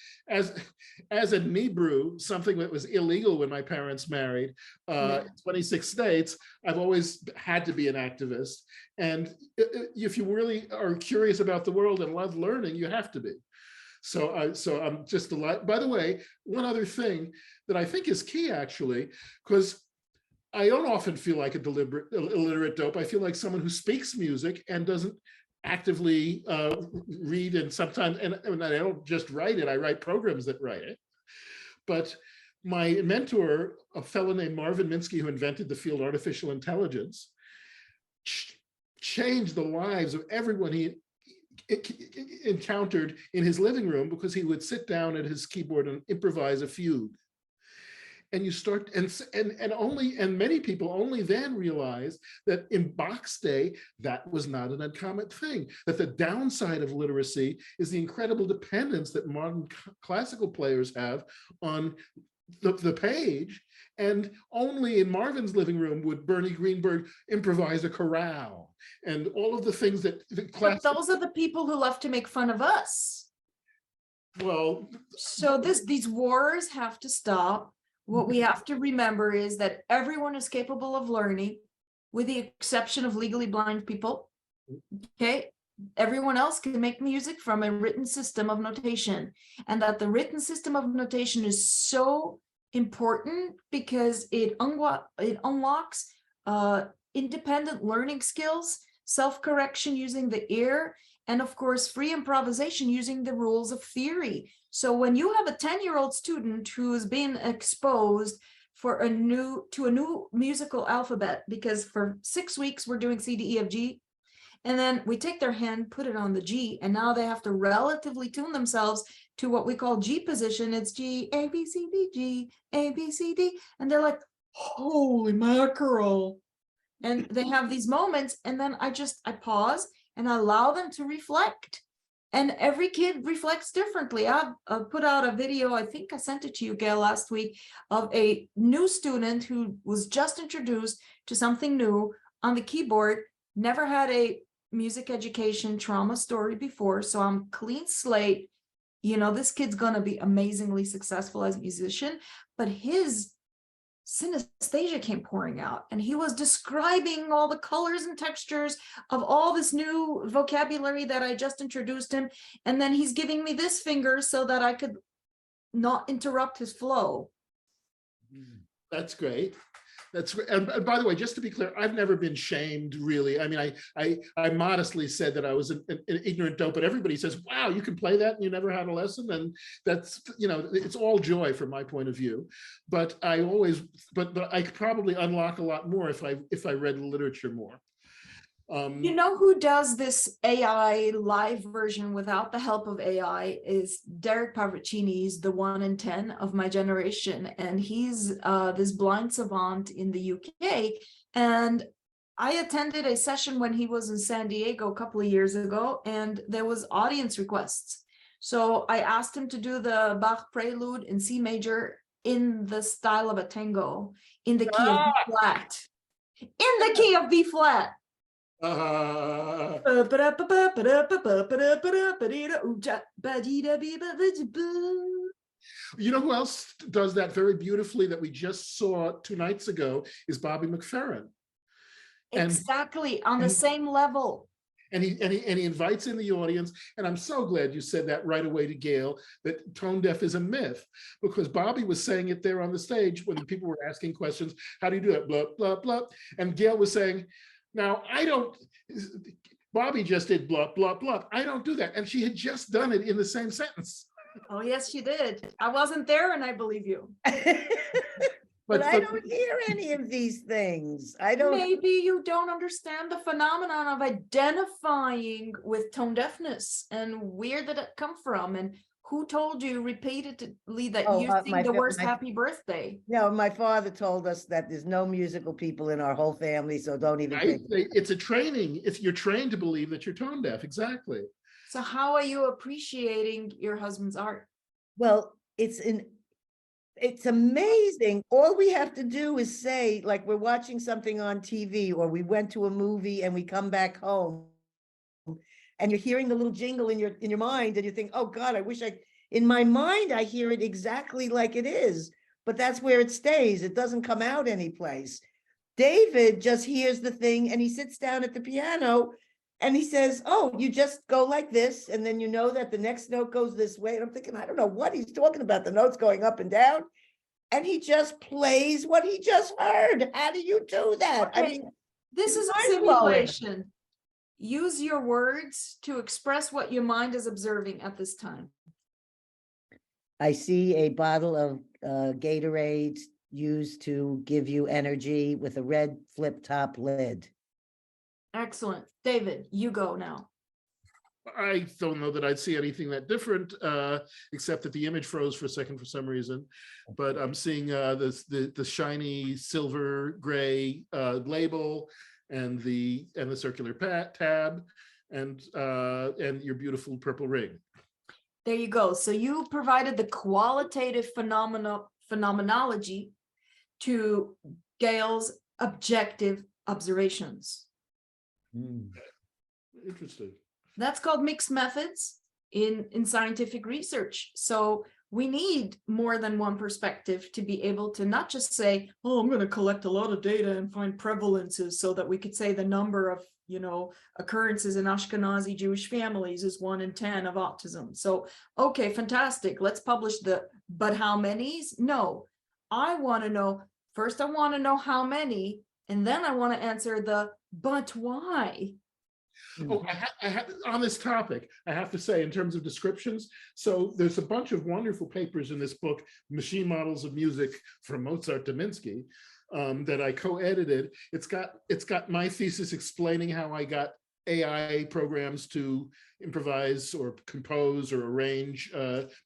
Hebrew, something that was illegal when my parents married, in 26 states, I've always had to be an activist. And if you really are curious about the world and love learning, you have to be. So I'm just delighted. By the way, one other thing that I think is key, actually, because I don't often feel like a deliberate illiterate dope. I feel like someone who speaks music and doesn't actively read, and sometimes, and I don't just write it, I write programs that write it. But my mentor, a fellow named Marvin Minsky, who invented the field artificial intelligence, changed the lives of everyone he encountered in his living room because he would sit down at his keyboard and improvise a fugue. And you start, and many people only then realize that in Bach's day, that was not an uncommon thing, that the downside of literacy is the incredible dependence that modern classical players have on the page. And only in Marvin's living room would Bernie Greenberg improvise a chorale and all of the things that But those are the people who love to make fun of us. Well, so these wars have to stop. What we have to remember is that everyone is capable of learning, with the exception of legally blind people. Okay, everyone else can make music from a written system of notation, and that the written system of notation is so important because it unlocks independent learning skills, self-correction using the ear, and of course, free improvisation using the rules of theory. So when you have a 10-year-old student who is being exposed to a new musical alphabet, because for 6 weeks we're doing C, D, E, F, G, and then we take their hand, put it on the G, and now they have to relatively tune themselves to what we call G position. It's G, A, B, C, D, G, A, B, C, D, and they're like, holy mackerel. And they have these moments, and then I pause and I allow them to reflect. And every kid reflects differently. I've put out a video, I think I sent it to you, Gail, last week, of a new student who was just introduced to something new on the keyboard, never had a music education trauma story before. So I'm clean slate. You know, this kid's going to be amazingly successful as a musician, but his synesthesia came pouring out, and he was describing all the colors and textures of all this new vocabulary that I just introduced him. And then he's giving me this finger so that I could not interrupt his flow. That's great. That's and by the way, just to be clear, I've never been shamed, really. I mean, I modestly said that I was an ignorant dope, but everybody says, wow, you can play that and you never had a lesson. And that's, it's all joy from my point of view. But I always, but I could probably unlock a lot more if I read the literature more. You know who does this AI live version without the help of AI is Derek Pavaccini. He's the 1 in 10 of my generation, and he's this blind savant in the UK. And I attended a session when he was in San Diego a couple of years ago, and there was audience requests. So I asked him to do the Bach Prelude in C major in the style of a tango, in the key of B flat. In the key of B flat. You know who else does that very beautifully that we just saw 2 nights ago is Bobby McFerrin. Exactly, on the same level. And he invites in the audience, and I'm so glad you said that right away to Gail, that tone deaf is a myth, because Bobby was saying it there on the stage when people were asking questions, how do you do that, blah, blah, blah, and Gail was saying, now, Bobby just did blah, blah, blah. I don't do that. And she had just done it in the same sentence. Oh, yes, she did. I wasn't there and I believe you. But I don't hear any of these things. I don't. Maybe you don't understand the phenomenon of identifying with tone deafness and where did it come from? And who told you repeatedly that you sing the worst happy birthday? No, my father told us that there's no musical people in our whole family, so don't even think. It's a training. If you're trained to believe that you're tone deaf, exactly. So how are you appreciating your husband's art? Well, it's amazing. All we have to do is say, like, we're watching something on TV, or we went to a movie and we come back home, and you're hearing the little jingle in your mind, and you think, oh God, I wish in my mind, I hear it exactly like it is, but that's where it stays. It doesn't come out anyplace. David just hears the thing and he sits down at the piano and he says, oh, you just go like this. And then you know that the next note goes this way. And I'm thinking, I don't know what he's talking about. The notes going up and down. And he just plays what he just heard. How do you do that? Okay. I mean, this is a simulation. Use your words to express what your mind is observing at this time. I see a bottle of Gatorade used to give you energy with a red flip top lid. Excellent. David, you go now. I don't know that I'd see anything that different, except that the image froze for a second for some reason. But I'm seeing the shiny silver gray label, and the circular tab, and your beautiful purple ring. There you go. So you provided the qualitative phenomenology to Gail's objective observations. Interesting. That's called mixed methods in scientific research. So we need more than one perspective to be able to not just say, oh, I'm going to collect a lot of data and find prevalences so that we could say the number of, occurrences in Ashkenazi Jewish families is 1 in 10 of autism. So, okay, fantastic. Let's publish but how many's? No, I want to know, first I want to know how many, and then I want to answer but why? Oh, on this topic, I have to say, in terms of descriptions, so there's a bunch of wonderful papers in this book, Machine Models of Music from Mozart to Minsky, that I co-edited. It's got my thesis explaining how I got AI programs to improvise or compose or arrange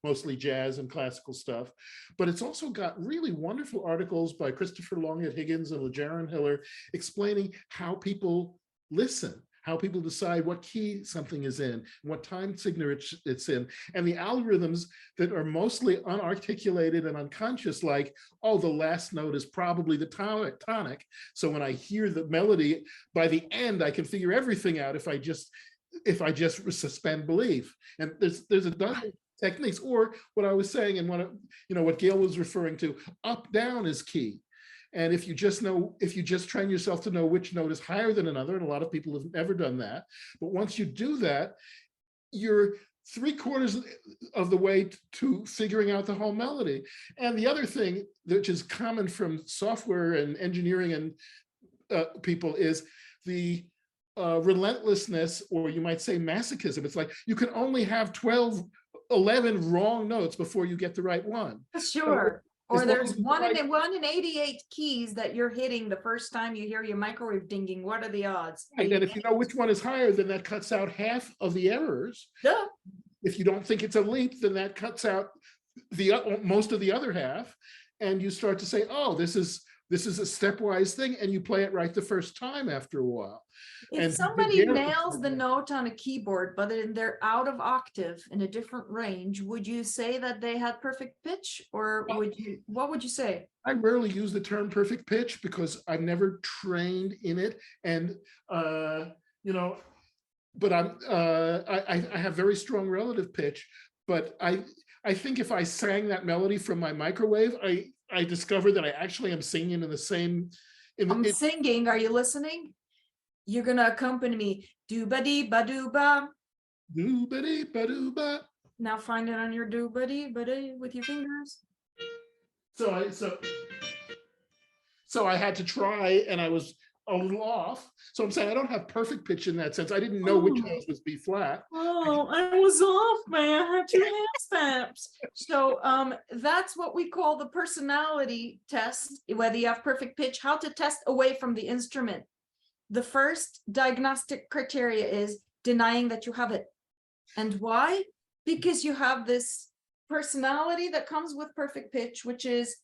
mostly jazz and classical stuff. But it's also got really wonderful articles by Christopher Long-Higgins and LeJaron Hiller explaining how people listen, how people decide what key something is in, what time signature it's in, and the algorithms that are mostly unarticulated and unconscious, like, oh, the last note is probably the tonic. So when I hear the melody, by the end, I can figure everything out if I just suspend belief. And there's a dozen techniques, or what I was saying, and what Gail was referring to, up, down is key. And if you just train yourself to know which note is higher than another, and a lot of people have never done that, but once you do that, you're 3/4 of the way to figuring out the whole melody. And the other thing, which is common from software and engineering and people, is the relentlessness, or you might say masochism. It's like you can only have 11 wrong notes before you get the right one. Sure. As Or long there's as you one in try- 88 keys that you're hitting the first time you hear your microwave dinging. What are the odds? And then if you know which one is higher, then that cuts out half of the errors. Duh. If you don't think it's a leap, then that cuts out most of the other half. And you start to say, oh, this is a stepwise thing, and you play it right the first time after a while. If And somebody there- nails the note on a keyboard, but then they're out of octave in a different range, would you say that they had perfect pitch, or what would you say? I rarely use the term perfect pitch because I've never trained in it. And, but I have very strong relative pitch, but I think if I sang that melody from my microwave, I discovered that I actually am singing in the same. I'm singing. Are you listening? You're gonna accompany me. Doo-ba-dee ba-doo-ba. Doo-ba-dee-ba-doo-ba. Now find it on your doo-ba-dee ba-dee with your fingers. So I had to try, and I was a little off. So I'm saying I don't have perfect pitch in that sense. I didn't know which note was B flat. Oh, I was off, man. I had 2 hand stamps. So that's what we call the personality test, whether you have perfect pitch, how to test away from the instrument. The first diagnostic criteria is denying that you have it. And why? Because you have this personality that comes with perfect pitch, which is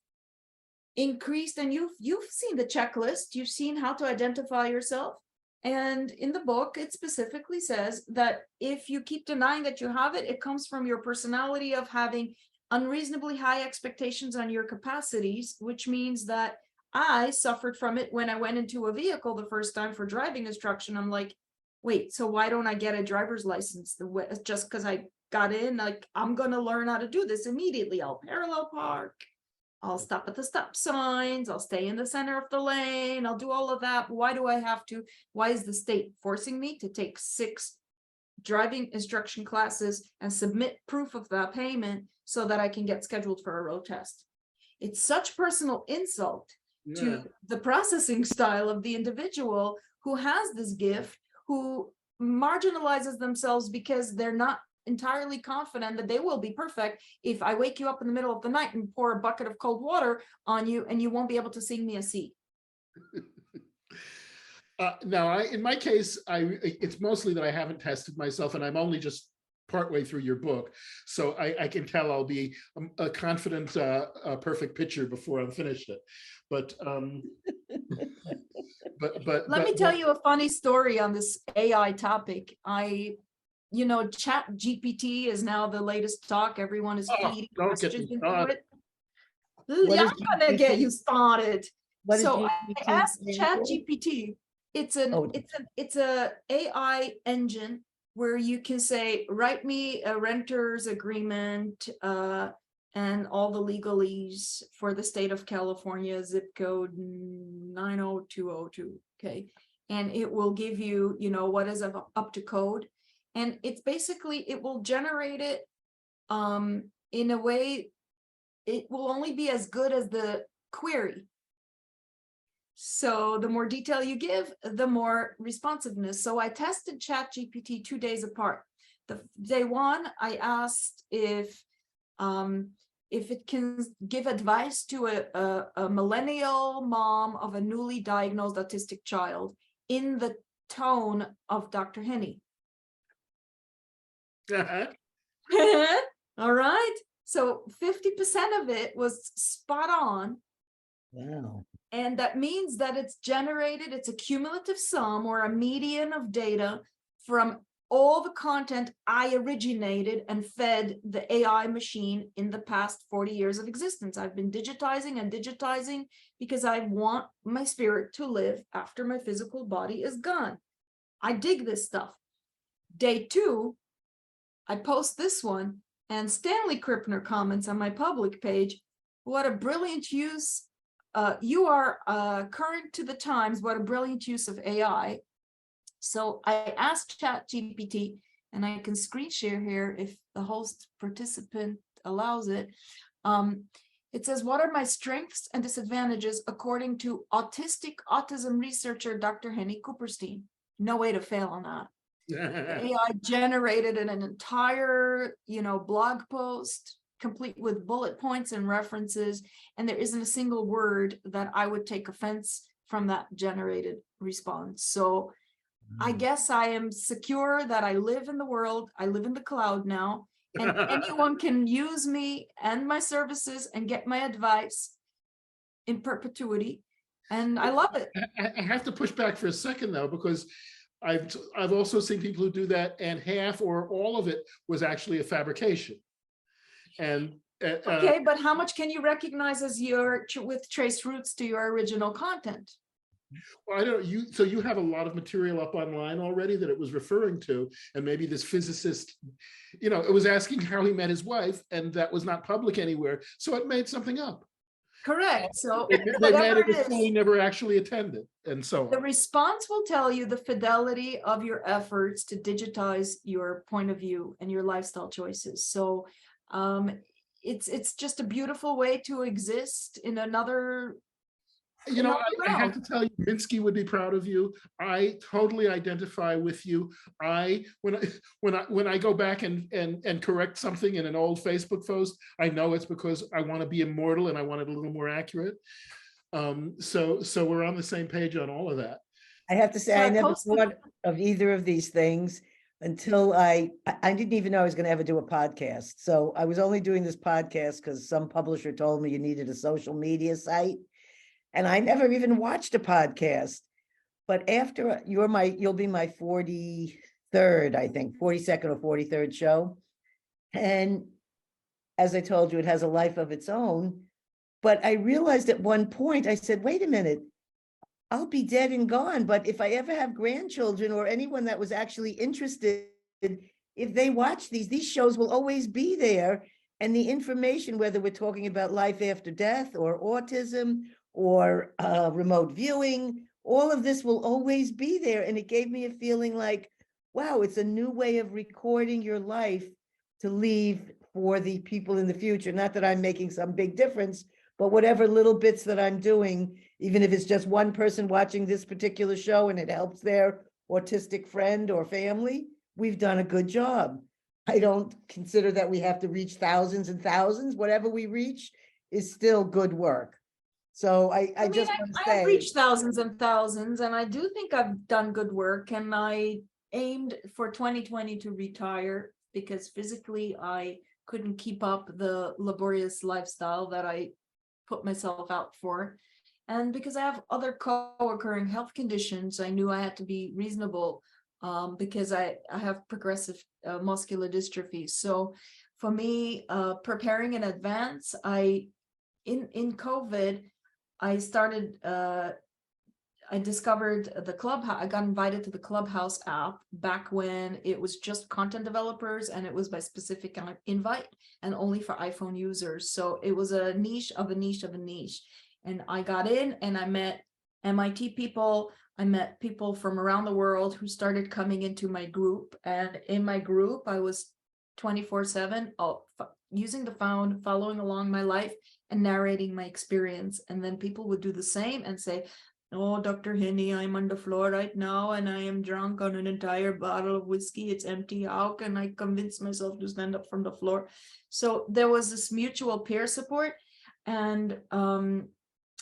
increased, and you've seen the checklist, you've seen how to identify yourself. And in the book, it specifically says that if you keep denying that you have it, it comes from your personality of having unreasonably high expectations on your capacities, which means that I suffered from it when I went into a vehicle the first time for driving instruction. I'm like, wait, so why don't I get a driver's license just because I got in? Like, I'm going to learn how to do this immediately. I'll parallel park. I'll stop at the stop signs. I'll stay in the center of the lane. I'll do all of that. Why do I have to? Why is the state forcing me to take 6 driving instruction classes and submit proof of that payment so that I can get scheduled for a road test? It's such personal insult to the processing style of the individual who has this gift, who marginalizes themselves because they're not entirely confident that they will be perfect if I wake you up in the middle of the night and pour a bucket of cold water on you and you won't be able to sing me a C. Now, in my case, it's mostly that I haven't tested myself, and I'm only just partway through your book, so I can tell I'll be a confident, perfect pitcher before I'm finished it. But let me tell you a funny story on this AI topic. Chat GPT is now the latest talk. Everyone is feeding questions into it. I'm gonna get you started. So I asked Chat GPT. It's a AI engine where you can say, write me a renter's agreement and all the legalese for the state of California, zip code 90202. Okay, and it will give you, what is up to code. And it's basically, it will generate it in a way, it will only be as good as the query. So the more detail you give, the more responsiveness. So I tested ChatGPT 2 days apart. The day one, I asked if it can give advice to a millennial mom of a newly diagnosed autistic child in the tone of Dr. Henny. All right. So 50% of it was spot on. Wow. And that means that it's a cumulative sum or a median of data from all the content I originated and fed the AI machine in the past 40 years of existence. I've been digitizing and digitizing because I want my spirit to live after my physical body is gone. I dig this stuff. Day 2, I post this one, and Stanley Krippner comments on my public page, what a brilliant use. You are current to the times. What a brilliant use of AI. So I asked ChatGPT, and I can screen share here if the host participant allows it. It says, what are my strengths and disadvantages according to autism researcher, Dr. Henny Kupferstein? No way to fail on that. The AI generated an entire, blog post complete with bullet points and references, and there isn't a single word that I would take offense from that generated response. So I guess I am secure that I live in the world. I live in the cloud now, and anyone can use me and my services and get my advice in perpetuity. And I love it. I have to push back for a second though, because I've also seen people who do that, and half or all of it was actually a fabrication. And okay, but how much can you recognize as with trace roots to your original content? Well, I don't. So you have a lot of material up online already that it was referring to, and maybe this physicist, it was asking how he met his wife, and that was not public anywhere, so it made something up. Correct. So they met at a school he never actually attended, and so on. The response will tell you the fidelity of your efforts to digitize your point of view and your lifestyle choices. So it's just a beautiful way to exist in another. I have to tell you, Minsky would be proud of you. I totally identify with you. When I go back and correct something in an old Facebook post, I know it's because I want to be immortal and I want it a little more accurate. So we're on the same page on all of that. I have to say, I never thought of either of these things until I didn't even know I was going to ever do a podcast. So I was only doing this podcast because some publisher told me you needed a social media site. And I never even watched a podcast. But after you'll be my 43rd, I think, 42nd or 43rd show. And as I told you, it has a life of its own. But I realized at one point, I said, wait a minute, I'll be dead and gone. But if I ever have grandchildren or anyone that was actually interested, if they watch these shows will always be there. And the information, whether we're talking about life after death or autism or remote viewing, all of this will always be there. And it gave me a feeling like, wow, it's a new way of recording your life to leave for the people in the future. Not that I'm making some big difference, but whatever little bits that I'm doing, even if it's just one person watching this particular show and it helps their autistic friend or family, we've done a good job. I don't consider that we have to reach thousands and thousands. Whatever we reach is still good work. So I just want to say, I've reached thousands and thousands, and I do think I've done good work. And I aimed for 2020 to retire because physically I couldn't keep up the laborious lifestyle that I put myself out for. And because I have other co-occurring health conditions, I knew I had to be reasonable because I have progressive muscular dystrophy. So for me, preparing in advance, in COVID, I discovered the Clubhouse. I got invited to the Clubhouse app back when it was just content developers, and it was by specific invite and only for iPhone users. So it was a niche of a niche of a niche. And I got in and I met MIT people. I met people from around the world who started coming into my group. And in my group, I was 24/7 using the phone, following along my life and narrating my experience. And then people would do the same and say, oh, Dr. Henny, I'm on the floor right now and I am drunk on an entire bottle of whiskey. It's empty. How can I convince myself to stand up from the floor? So there was this mutual peer support, and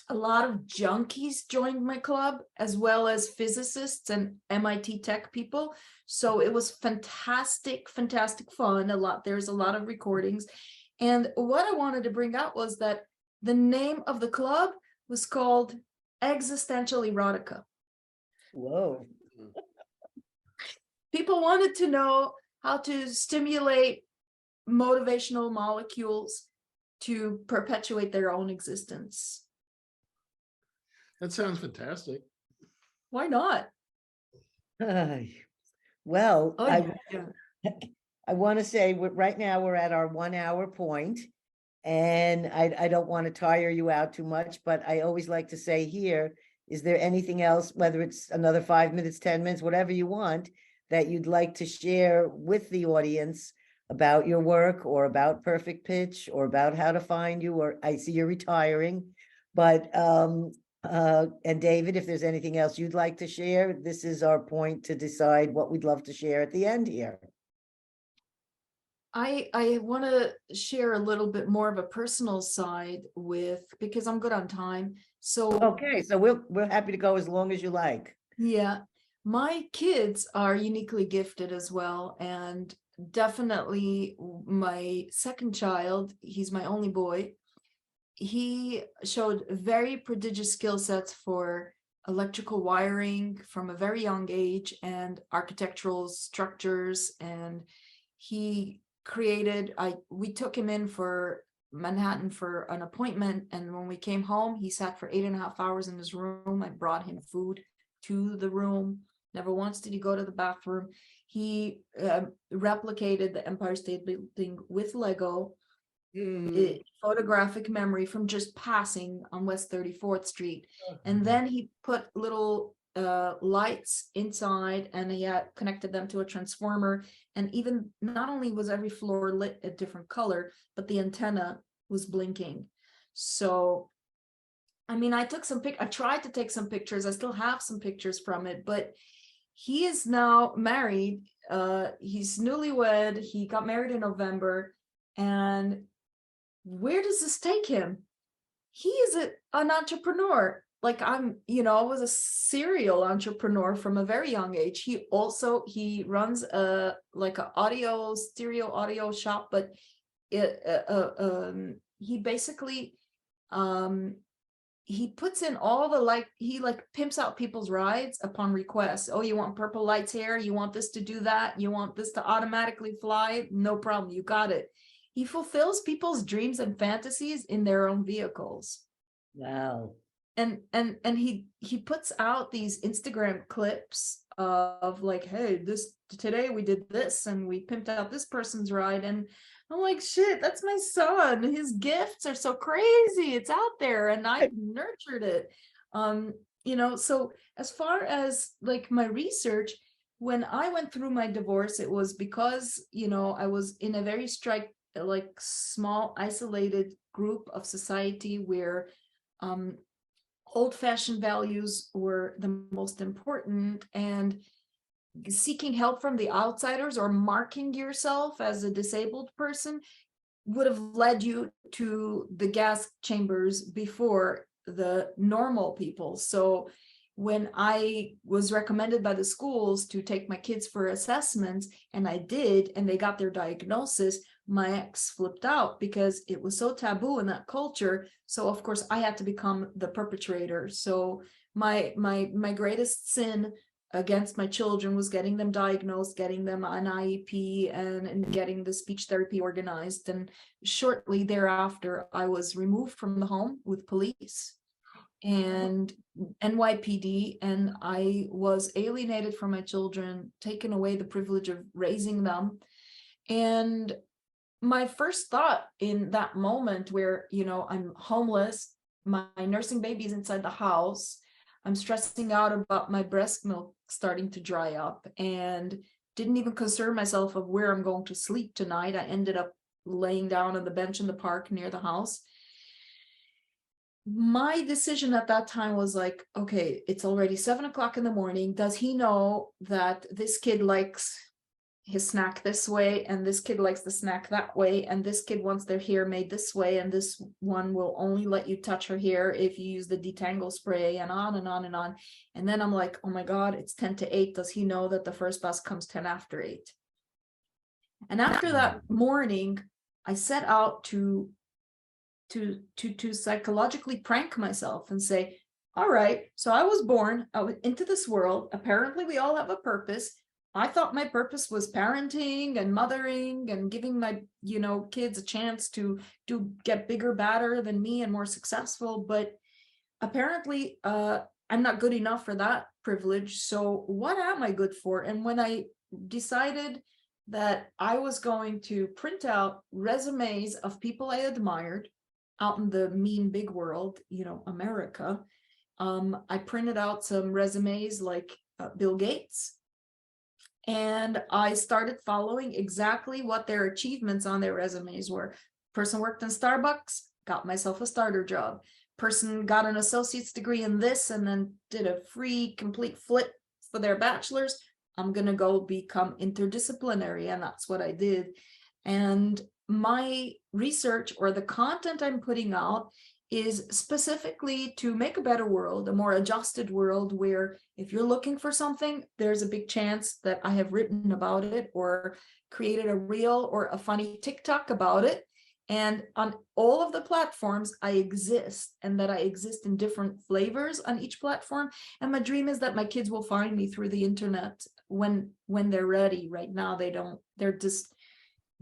a lot of junkies joined my club, as well as physicists and MIT tech people. So it was fantastic, fantastic fun. There's a lot of recordings. And what I wanted to bring out was that the name of the club was called Existential Erotica. whoa. People wanted to know how to stimulate motivational molecules to perpetuate their own existence. That sounds fantastic. Why not? Well, Oh, yeah. I want to say right now we're at our 1 hour point, and I don't want to tire you out too much, but I always like to say here, is there anything else, whether it's another 5 minutes, 10 minutes, whatever you want, that you'd like to share with the audience about your work or about Perfect Pitch or about how to find you, or I see you're retiring, but, and David, if there's anything else you'd like to share, this is our point to decide what we'd love to share at the end here. I want to share a little bit more of a personal side because I'm good on time. So Okay, so we're happy to go as long as you like. yeah, my kids are uniquely gifted as well, and definitely my second child, he's my only boy. He showed very prodigious skill sets for electrical wiring from a very young age and architectural structures, and he created, we took him in for Manhattan for an appointment, and when we came home, he sat for 8.5 hours in his room. I brought him food to the room. Never once did he go to the bathroom. He replicated the Empire State Building with Lego. Photographic memory from just passing on West 34th Street. And then he put little lights inside, and he had connected them to a transformer. And even not only was every floor lit a different color, but the antenna was blinking. So, I mean, I tried to take some pictures. I still have some pictures from it, but he is now married. He's newlywed. He got married in November. And where does this take him? He is an entrepreneur. Like I was a serial entrepreneur from a very young age. He runs a stereo audio shop, but he basically he puts in all the he pimps out people's rides upon request. Oh, you want purple lights here? You want this to do that? You want this to automatically fly? No problem, you got it. He fulfills people's dreams and fantasies in their own vehicles. Wow. And he puts out these Instagram clips of like, hey, today we did this and we pimped out this person's ride. And I'm like, shit, that's my son. His gifts are so crazy. It's out there and I've nurtured it. So as far as like my research, when I went through my divorce, it was because, I was in a very small isolated group of society where old-fashioned values were the most important, and seeking help from the outsiders or marking yourself as a disabled person would have led you to the gas chambers before the normal people. So when I was recommended by the schools to take my kids for assessments, and I did, and they got their diagnosis, my ex flipped out because it was so taboo in that culture. So of course I had to become the perpetrator. So my greatest sin against my children was getting them diagnosed, getting them an IEP, and getting the speech therapy organized. And shortly thereafter, I was removed from the home with police and NYPD, and I was alienated from my children, taken away the privilege of raising them. And my first thought in that moment where, I'm homeless, my nursing baby is inside the house, I'm stressing out about my breast milk starting to dry up, and didn't even concern myself of where I'm going to sleep tonight. I ended up laying down on the bench in the park near the house. My decision at that time was like, okay, it's already 7:00 in the morning. Does he know that this kid likes his snack this way, and this kid likes the snack that way, and this kid wants their hair made this way, and this one will only let you touch her hair if you use the detangle spray, and on and on and on. And then I'm like, oh my God, it's 10 to 8. Does he know that the first bus comes 10 after 8? And after that morning, I set out to psychologically prank myself and say, all right, so I was born into this world. Apparently we all have a purpose. I thought my purpose was parenting and mothering and giving my, kids a chance to get bigger, badder than me and more successful. But apparently I'm not good enough for that privilege. So what am I good for? And when I decided that I was going to print out resumes of people I admired out in the mean big world, America, I printed out some resumes like Bill Gates And I started following exactly what their achievements on their resumes were. Person worked in Starbucks, got myself a starter job. Person got an associate's degree in this and then did a free complete flip for their bachelor's. I'm going to go become interdisciplinary. And that's what I did. And my research, or the content I'm putting out, is specifically to make a better world, a more adjusted world, where if you're looking for something, there's a big chance that I have written about it or created a reel or a funny TikTok about it. And on all of the platforms, I exist, and that I exist in different flavors on each platform. And my dream is that my kids will find me through the internet when they're ready. Right now, they don't, they're just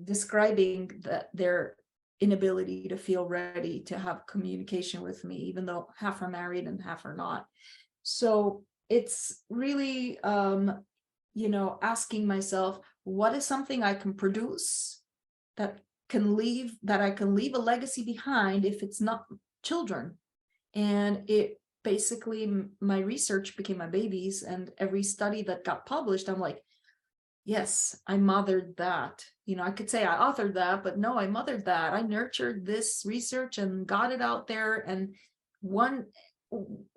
describing that their inability to feel ready to have communication with me, even though half are married and half are not. So it's really, asking myself, what is something I can produce that I can leave a legacy behind if it's not children? And it basically, my research became my babies, and every study that got published, I'm like, yes, I mothered that. I could say I authored that, but no, I mothered that. I nurtured this research and got it out there. And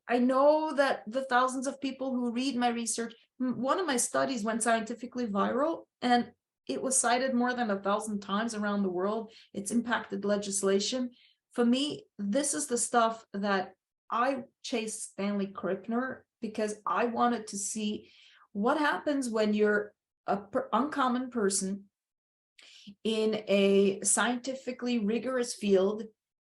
I know that the thousands of people who read my research, one of my studies went scientifically viral, and it was cited more than 1,000 times around the world. It's impacted legislation. For me, this is the stuff that I chased Stanley Krippner, because I wanted to see what happens when you're an uncommon person in a scientifically rigorous field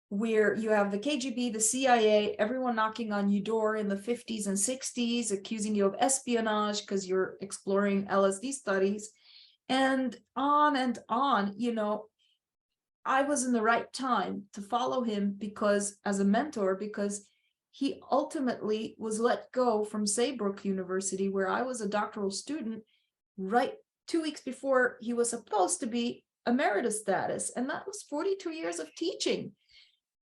where you have the KGB, the CIA, everyone knocking on your door in the 50s and 60s, accusing you of espionage because you're exploring LSD studies, and on and on. I was in the right time to follow him because, as a mentor, because he ultimately was let go from Saybrook University, where I was a doctoral student, right 2 weeks before he was supposed to be emeritus status. And that was 42 years of teaching.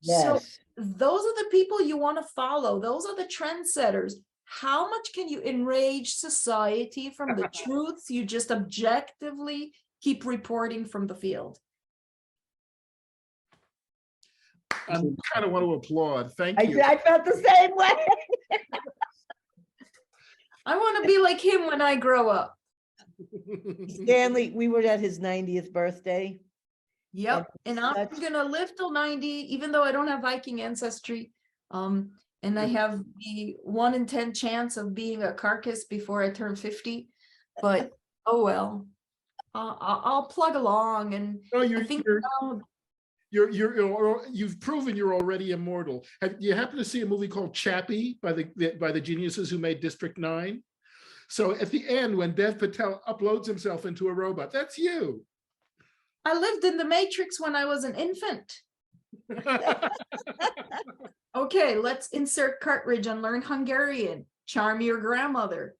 Yes. So those are the people you want to follow. Those are the trendsetters. How much can you enrage society from the truths you just objectively keep reporting from the field? I kind of want to applaud. Thank you. I felt the same way. I want to be like him when I grow up. Stanley, we were at his 90th birthday. Yep. And I'm That's- going to live till 90, even though I don't have Viking ancestry. And I have the 1 in 10 chance of being a carcass before I turn 50. But oh well, I'll plug along. And No, I think you've proven you're already immortal. You happen to see a movie called Chappie by the geniuses who made District 9? So at the end, when Dev Patel uploads himself into a robot, that's you. I lived in the Matrix when I was an infant. Okay, let's insert cartridge and learn Hungarian. Charm your grandmother.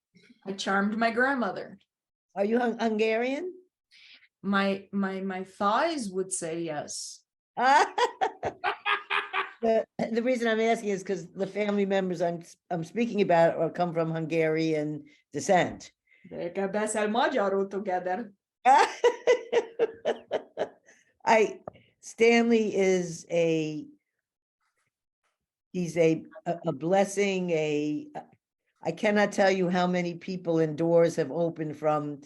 I charmed my grandmother. Are you Hungarian? My thighs would say yes. The reason I'm asking is because the family members I'm speaking about come from Hungarian descent. Together. Stanley is he's a blessing. I cannot tell you how many people and doors have opened from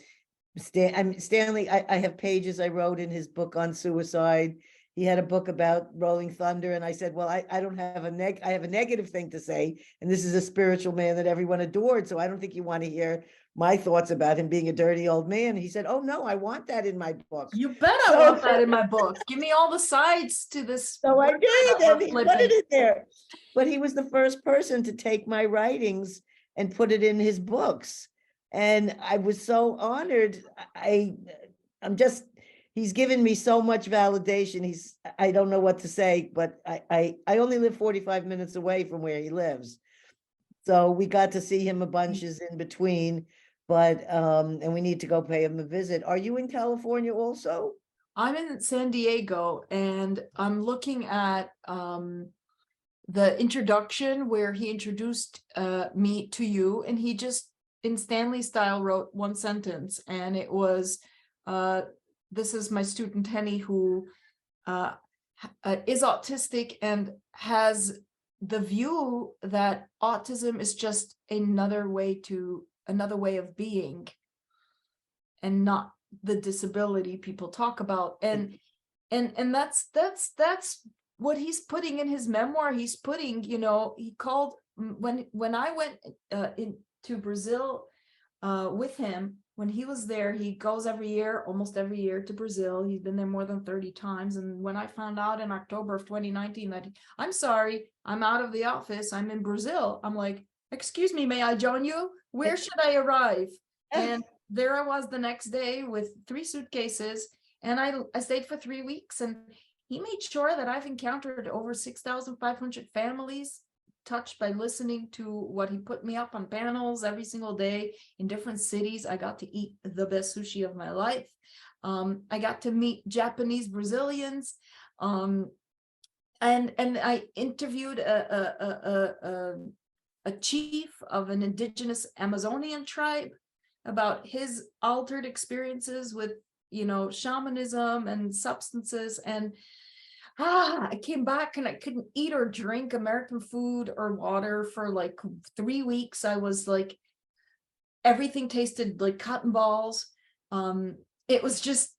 Stanley. I have pages I wrote in his book on suicide. He had a book about Rolling Thunder, and I said, well, I don't have I have a negative thing to say, and this is a spiritual man that everyone adored, so I don't think you want to hear my thoughts about him being a dirty old man. He said, oh no, I want that in my book. You bet I want that in my book. Give me all the sides to this. So I did, and he put it in there. But he was the first person to take my writings and put it in his books. And I was so honored. He's given me so much validation. I don't know what to say, but I only live 45 minutes away from where he lives. So we got to see him a bunches in between, but, and we need to go pay him a visit. Are you in California also? I'm in San Diego, and I'm looking at the introduction where he introduced me to you, and he just in Stanley style, wrote one sentence, and it was, this is my student Henny, who is autistic and has the view that autism is just another way of being, and not the disability people talk about. And that's what he's putting in his memoir. He's putting, he called, when I went into Brazil with him, when he was there, he goes almost every year to Brazil. He's been there more than 30 times. And when I found out in October of 2019 that I'm sorry, I'm out of the office, I'm in Brazil, I'm like, excuse me, may I join you? Where should I arrive? And there I was the next day with 3 suitcases, and I stayed for 3 weeks, and he made sure that I've encountered over 6,500 families touched by listening to what he put me up on panels every single day in different cities. I got to eat the best sushi of my life. I got to meet Japanese Brazilians, and I interviewed a chief of an indigenous Amazonian tribe about his altered experiences with, shamanism and substances. And I came back and I couldn't eat or drink American food or water for like 3 weeks. I was like, everything tasted like cotton balls. It was just,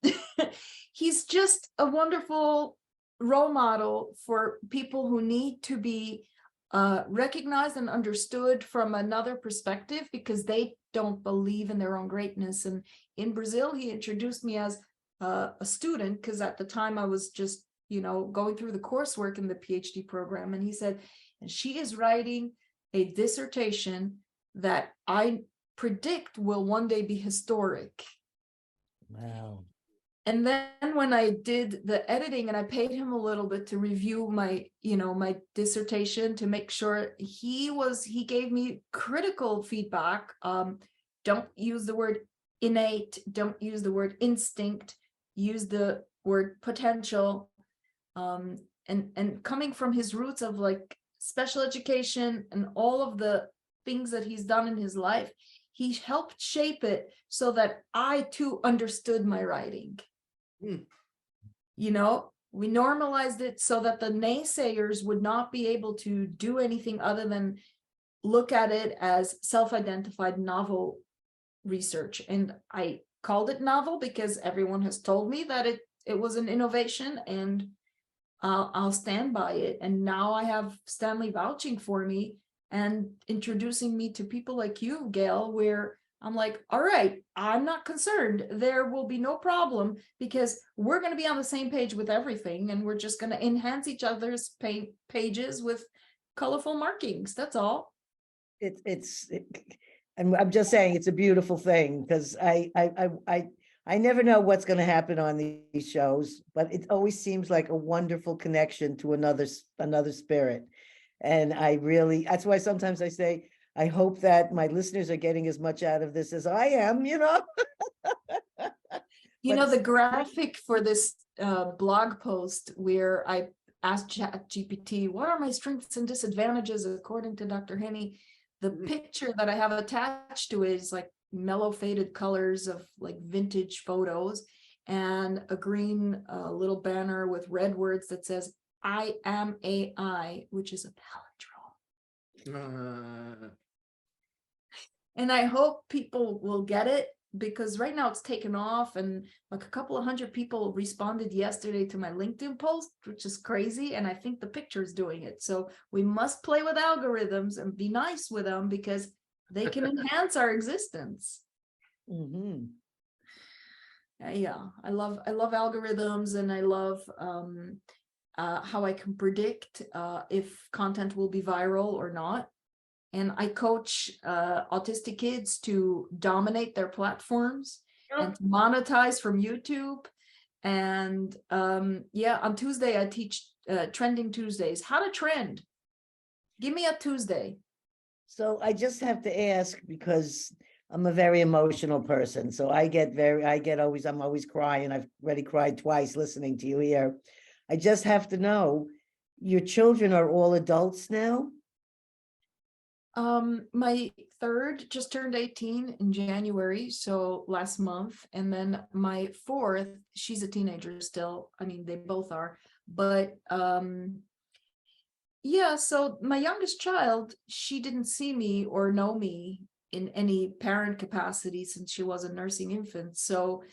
he's just a wonderful role model for people who need to be recognized and understood from another perspective, because they don't believe in their own greatness. And in Brazil, he introduced me as a student, because at the time I was just, going through the coursework in the PhD program. And he said, and she is writing a dissertation that I predict will one day be historic. Wow. And then when I did the editing, and I paid him a little bit to review my, my dissertation to make sure, he gave me critical feedback. Don't use the word innate, don't use the word instinct, use the word potential. And coming from his roots of like special education and all of the things that he's done in his life, he helped shape it so that I too understood my writing. We normalized it so that the naysayers would not be able to do anything other than look at it as self-identified novel research. And I called it novel because everyone has told me that it was an innovation, and I'll stand by it. And now I have Stanley vouching for me and introducing me to people like you, Gail, where I'm like, all right, I'm not concerned. There will be no problem, because we're going to be on the same page with everything. And we're just going to enhance each other's pages with colorful markings. That's all. And I'm just saying, it's a beautiful thing, because I never know what's going to happen on these shows, but it always seems like a wonderful connection to another spirit. And that's why sometimes I say, I hope that my listeners are getting as much out of this as I am, The graphic for this blog post where I asked ChatGPT, what are my strengths and disadvantages according to Dr. Henny? The picture that I have attached to it is like mellow faded colors of like vintage photos, and a green little banner with red words that says, I am AI, which is a palindrome. And I hope people will get it, because right now it's taken off, and like a couple of hundred people responded yesterday to my LinkedIn post, which is crazy. And I think the picture is doing it. So we must play with algorithms and be nice with them, because they can enhance our existence. Mm-hmm. Yeah, I love algorithms, and I love how I can predict if content will be viral or not. And I coach autistic kids to dominate their platforms and to monetize from YouTube. And on Tuesday, I teach Trending Tuesdays, how to trend. Give me a Tuesday. So I just have to ask, because I'm a very emotional person. So I'm always crying. I've already cried twice listening to you here. I just have to know, your children are all adults now? My third just turned 18 in January, so last month. And then my fourth, she's a teenager still. I mean, they both are. But yeah, so my youngest child, she didn't see me or know me in any parent capacity since she was a nursing infant. So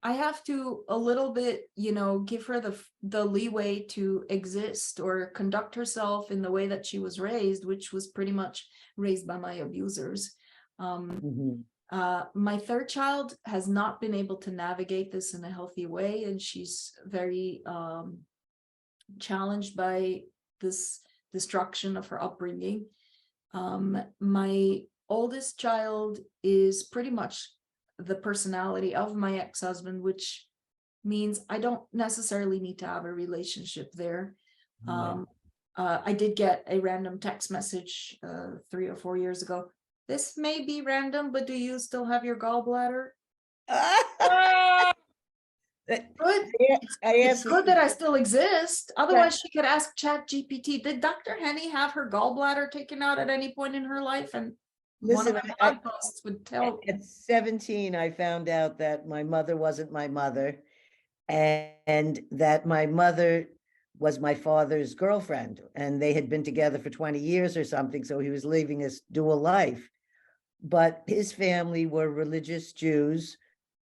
I have to a little bit, give her the leeway to exist or conduct herself in the way that she was raised, which was pretty much raised by my abusers. Mhm. My third child has not been able to navigate this in a healthy way, and she's very challenged by this destruction of her upbringing. My oldest child is pretty much the personality of my ex-husband, which means I don't necessarily need to have a relationship there. Right. I did get a random text message 3 or 4 years ago. This may be random, but do you still have your gallbladder? Good. It's good that I still exist. Otherwise, she could ask ChatGPT, did Dr. Henny have her gallbladder taken out at any point in her life? And one of Listen, my blog posts would tell. at 17, I found out that my mother wasn't my mother, and that my mother was my father's girlfriend, and they had been together for 20 years or something, so he was living this dual life. But his family were religious Jews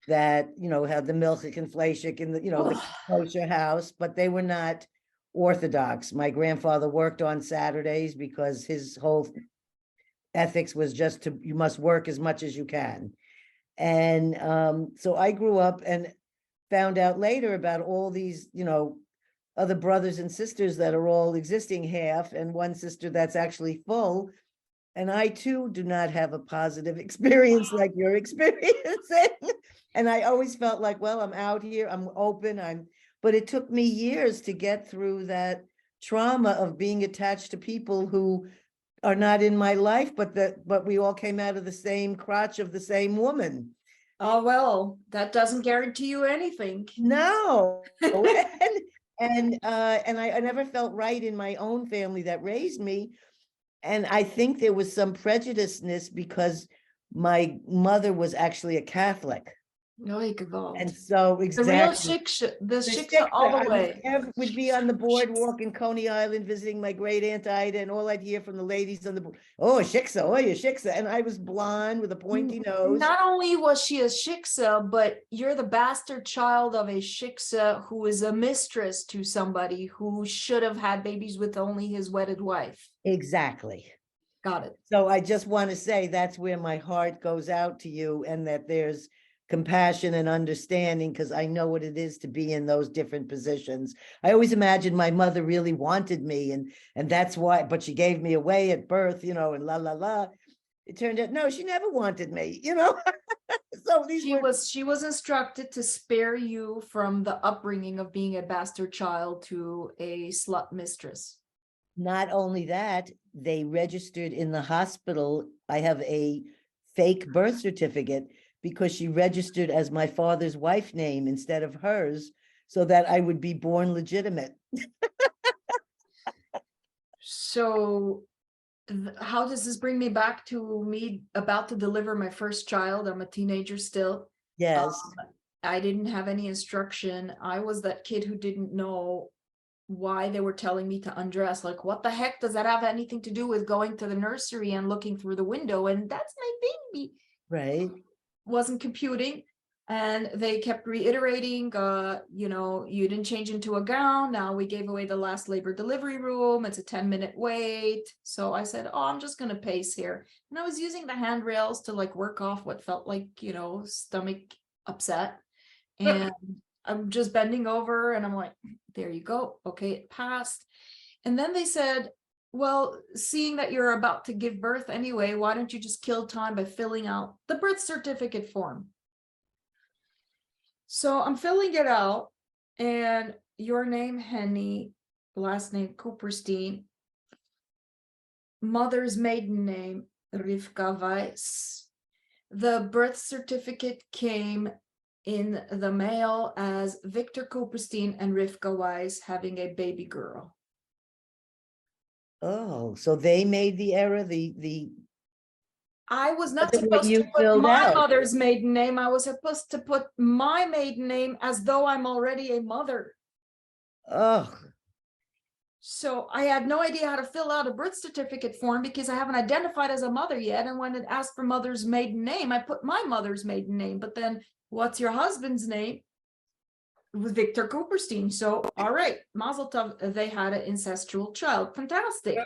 that, had the milchik and fleishik in the, the kosher house, but they were not Orthodox. My grandfather worked on Saturdays because his whole ethics was just you must work as much as you can. And so I grew up and found out later about all these, other brothers and sisters that are all existing half, and one sister that's actually full. And I too do not have a positive experience like you're experiencing. And I always felt like, well, I'm out here, I'm open, but it took me years to get through that trauma of being attached to people who are not in my life, but we all came out of the same crotch of the same woman. Oh, well, that doesn't guarantee you anything. No. and I never felt right in my own family that raised me. And I think there was some prejudiceness because my mother was actually a Catholic. No, gewalt. And so The real exactly. the shiksha all the way. I would be on the boardwalk in Coney Island visiting my great aunt Ida, and all I'd hear from the ladies on the board, oh, shiksa, oh, you shiksa. And I was blonde with a pointy nose. Not only was she a shiksa, but you're the bastard child of a shiksa who is a mistress to somebody who should have had babies with only his wedded wife. Exactly. Got it. So I just want to say that's where my heart goes out to you, and that there's compassion and understanding, because I know what it is to be in those different positions. I always imagined my mother really wanted me, and that's why, but she gave me away at birth, and la la la. It turned out, no, she never wanted me, So she was instructed to spare you from the upbringing of being a bastard child to a slut mistress. Not only that, they registered in the hospital. I have a fake birth certificate because she registered as my father's wife name instead of hers, so that I would be born legitimate. So how does this bring me back to me about to deliver my first child? I'm a teenager still. Yes. I didn't have any instruction. I was that kid who didn't know why they were telling me to undress. Like, what the heck does that have anything to do with going to the nursery and looking through the window? And that's my baby. Right. Wasn't computing. And they kept reiterating, you didn't change into a gown. Now we gave away the last labor delivery room. It's a 10-minute wait. So I said, oh, I'm just going to pace here. And I was using the handrails to work off what felt like, stomach upset. And I'm just bending over and I'm like, there you go. Okay, it passed. And then they said, well, seeing that you're about to give birth anyway, why don't you just kill time by filling out the birth certificate form? So I'm filling it out, and your name, Henny, last name, Kupferstein, mother's maiden name, Rivka Weiss. The birth certificate came in the mail as Victor Kupferstein and Rivka Weiss having a baby girl. Oh, so they made the error, the I was not Look at what supposed you to put filled my out. mother's maiden name. I was supposed to put my maiden name as though I'm already a mother. Oh, So I had no idea how to fill out a birth certificate form because I haven't identified as a mother yet. And when it asked for mother's maiden name, I put my mother's maiden name. But then, what's your husband's name? It was Victor Kupferstein. So, all right, Mazel Tov, they had an incestual child. Fantastic.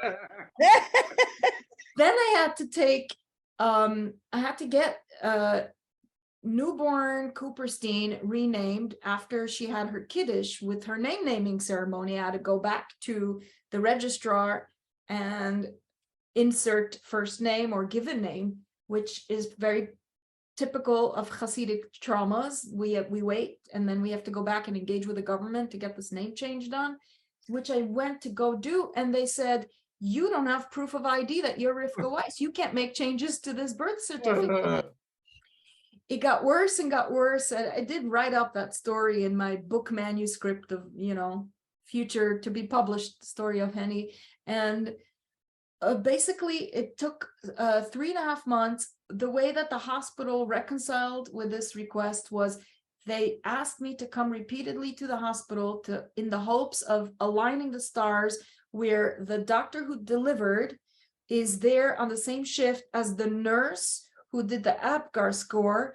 Then I had to take, I had to get newborn Kupferstein renamed after she had her kiddush with her name naming ceremony. I had to go back to the registrar and insert first name or given name, which is very typical of Hasidic traumas. We wait, and then we have to go back and engage with the government to get this name change done, which I went to go do, and they said, you don't have proof of ID that you're Rivka Weiss. You can't make changes to this birth certificate. It got worse and got worse. I did write up that story in my book manuscript of, future to be published story of Henny. And basically it took 3.5 months. The way that the hospital reconciled with this request was they asked me to come repeatedly to the hospital in the hopes of aligning the stars where the doctor who delivered is there on the same shift as the nurse who did the APGAR score,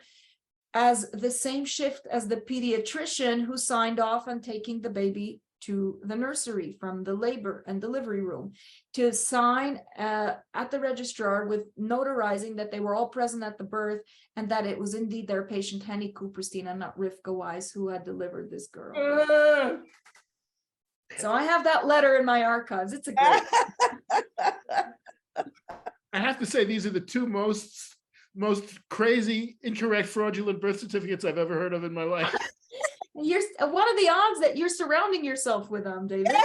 as the same shift as the pediatrician who signed off on taking the baby to the nursery from the labor and delivery room, to sign at the registrar with notarizing that they were all present at the birth and that it was indeed their patient Henny Kupferstein and not Rivka Weiss who had delivered this girl. So I have that letter in my archives. It's a great. I have to say, these are the two most crazy, incorrect, fraudulent birth certificates I've ever heard of in my life. You're what are the odds that you're surrounding yourself with them, David?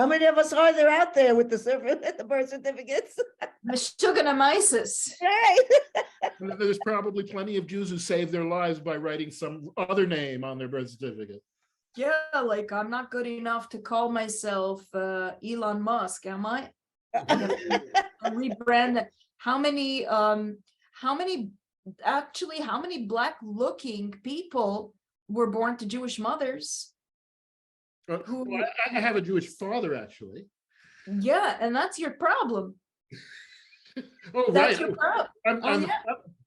how many of us are there out there with the birth certificates? Meshuggah. Right. There's probably plenty of Jews who saved their lives by writing some other name on their birth certificate. Yeah, like I'm not good enough to call myself Elon Musk, am I? Rebrand it. How many Black looking people were born to Jewish mothers? Well, I have a Jewish father, actually. Yeah, and that's your problem. Oh, That's right. your problem.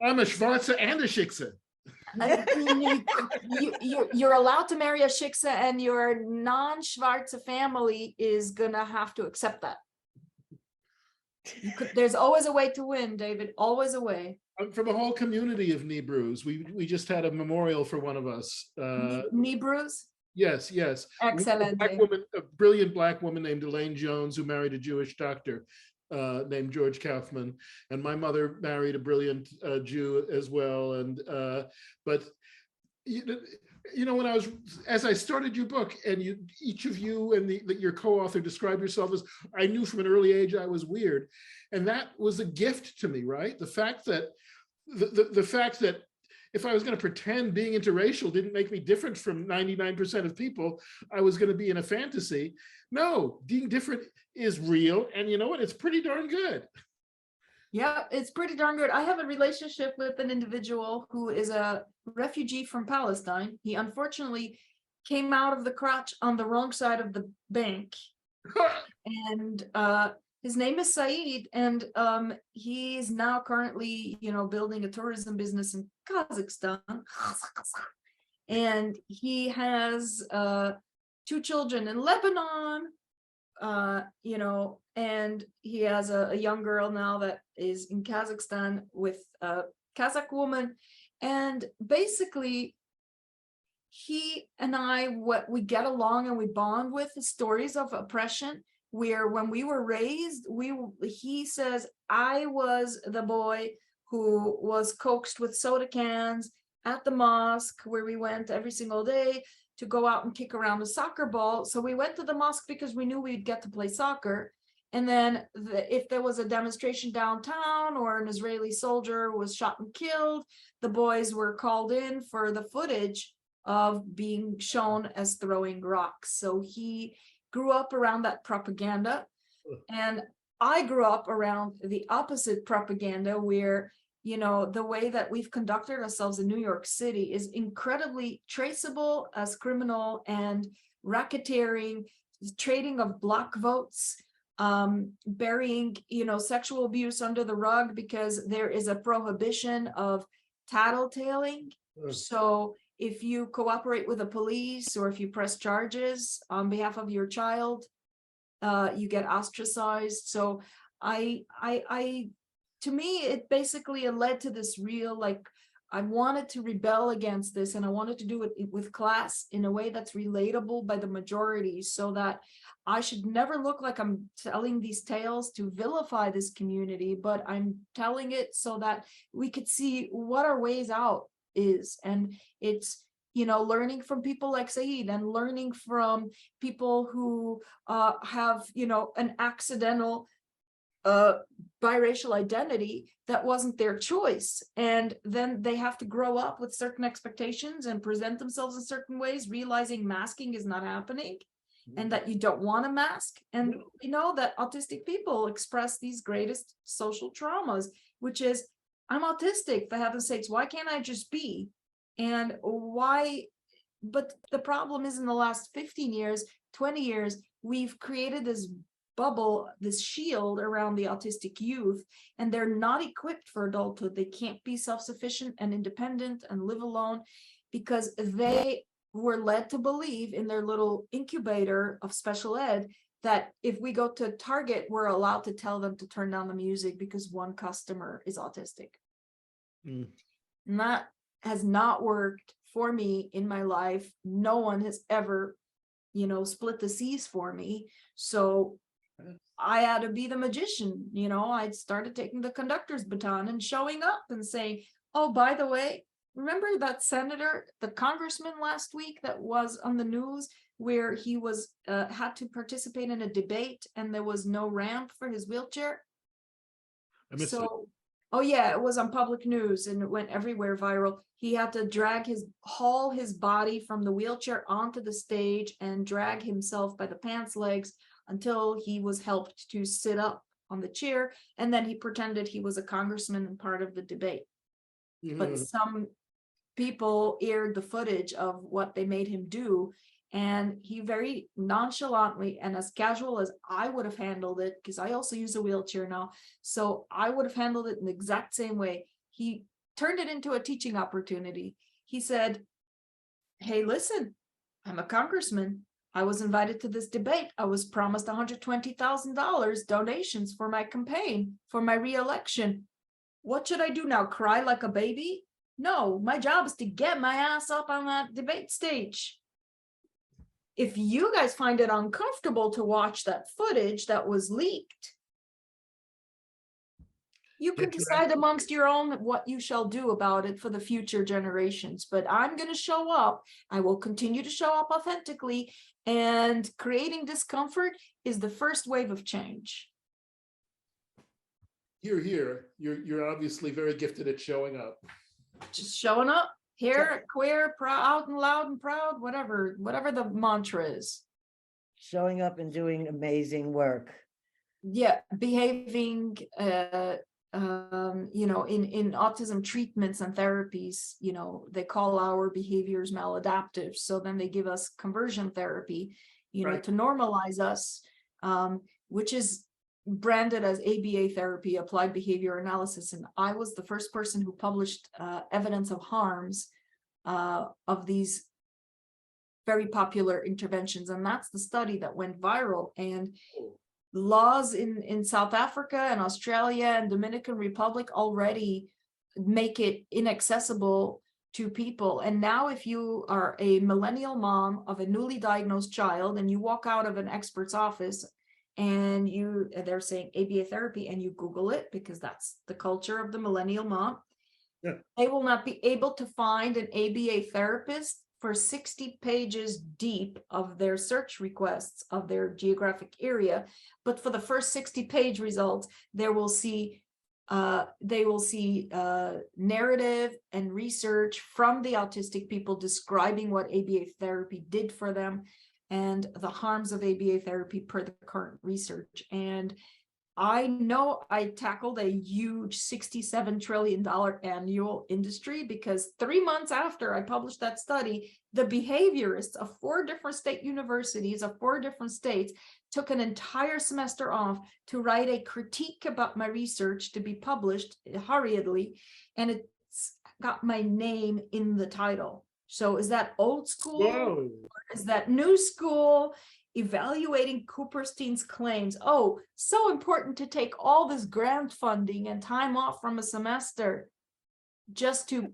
I'm a Schwarzer and a Shiksa. You're allowed to marry a Shiksa, and your non-Schwarze family is gonna have to accept that. There's always a way to win, David. Always a way. I'm from a whole community of Nebrews. We just had a memorial for one of us. Nebrews? Yes. Excellent. A brilliant Black woman named Elaine Jones, who married a Jewish doctor named George Kaufman, and my mother married a brilliant Jew as well. And but when as I started your book, and each of you and your co-author described yourself as, I knew from an early age I was weird, and that was a gift to me, right? The fact that the fact that if I was going to pretend being interracial didn't make me different from 99% of people, I was going to be in a fantasy. No, being different is real, and you know what? It's pretty darn good. Yeah, it's pretty darn good. I have a relationship with an individual who is a refugee from Palestine. He unfortunately came out of the crotch on the wrong side of the bank. And his name is Saeed, and he is now currently, building a tourism business in Kazakhstan. And he has 2 children in Lebanon, and he has a young girl now that is in Kazakhstan with a Kazakh woman. And basically, he and I, we get along and we bond with the stories of oppression, where when we were raised, he says, I was the boy who was coaxed with soda cans at the mosque, where we went every single day to go out and kick around a soccer ball. So we went to the mosque because we knew we'd get to play soccer. And then if there was a demonstration downtown or an Israeli soldier was shot and killed, the boys were called in for the footage of being shown as throwing rocks. So he grew up around that propaganda. And I grew up around the opposite propaganda where, you know, the way that we've conducted ourselves in New York City is incredibly traceable as criminal and racketeering, trading of block votes, burying, you know, sexual abuse under the rug because there is a prohibition of tattletaling. So if you cooperate with the police or if you press charges on behalf of your child, you get ostracized. So to me, it basically led to this real, like, I wanted to rebel against this, and I wanted to do it with class in a way that's relatable by the majority, so that I should never look like I'm telling these tales to vilify this community, but I'm telling it so that we could see what our ways out is. And it's, you know, learning from people like Saeed and learning from people who have, you know, an accidental biracial identity that wasn't their choice, and then they have to grow up with certain expectations and present themselves in certain ways, realizing masking is not happening and that you don't want to mask. And we know that autistic people express these greatest social traumas, which is, I'm autistic, for heaven's sakes, why can't I just be? And why? But the problem is, in the last 15 years, 20 years, we've created this bubble, this shield around the autistic youth, and they're not equipped for adulthood. They can't be self-sufficient and independent and live alone because they were led to believe in their little incubator of special ed that if we go to Target, we're allowed to tell them to turn down the music because one customer is autistic. And that has not worked for me in my life. No one has ever, you know, split the seas for me. So I had to be the magician. You know, I started taking the conductor's baton and showing up and saying, oh, by the way, remember that senator, the congressman last week that was on the news where he was had to participate in a debate and there was no ramp for his wheelchair? So, oh yeah, it was on public news and it went everywhere viral. He had to haul his body from the wheelchair onto the stage and drag himself by the pants legs until he was helped to sit up on the chair. And then he pretended he was a congressman and part of the debate. But some people aired the footage of what they made him do. And he very nonchalantly and as casual as I would have handled it, because I also use a wheelchair now, so I would have handled it in the exact same way. He turned it into a teaching opportunity. He said, hey, listen, I'm a congressman. I was invited to this debate. I was promised $120,000 donations for my campaign, for my re-election. What should I do now? Cry like a baby? No, my job is to get my ass up on that debate stage. If you guys find it uncomfortable to watch that footage that was leaked, you can decide amongst your own what you shall do about it for the future generations. But I'm going to show up. I will continue to show up authentically, and creating discomfort is the first wave of change. You're obviously very gifted at showing up. Just showing up. Here, queer, proud and loud and proud, whatever the mantra is. Showing up and doing amazing work. Yeah, behaving, you know, in autism treatments and therapies, you know, they call our behaviors maladaptive. So then they give us conversion therapy, you know, to normalize us, which is branded as ABA therapy, applied behavior analysis. And I was the first person who published evidence of harms of these very popular interventions. And that's the study that went viral. And laws in South Africa and Australia and Dominican Republic already make it inaccessible to people. And now if you are a millennial mom of a newly diagnosed child and you walk out of an expert's office and they're saying ABA therapy and you Google it, because that's the culture of the millennial mom, they will not be able to find an ABA therapist for 60 pages deep of their search requests of their geographic area. But for the first 60-page results, they will see narrative and research from the autistic people describing what ABA therapy did for them and the harms of ABA therapy per the current research. And I know I tackled a huge $67 trillion annual industry because 3 months after I published that study, the behaviorists of 4 different state universities of 4 different states took an entire semester off to write a critique about my research to be published hurriedly, and it's got my name in the title. So is that old school? Whoa. Or is that new school? Evaluating Kupferstein's claims. Oh, so important to take all this grant funding and time off from a semester just to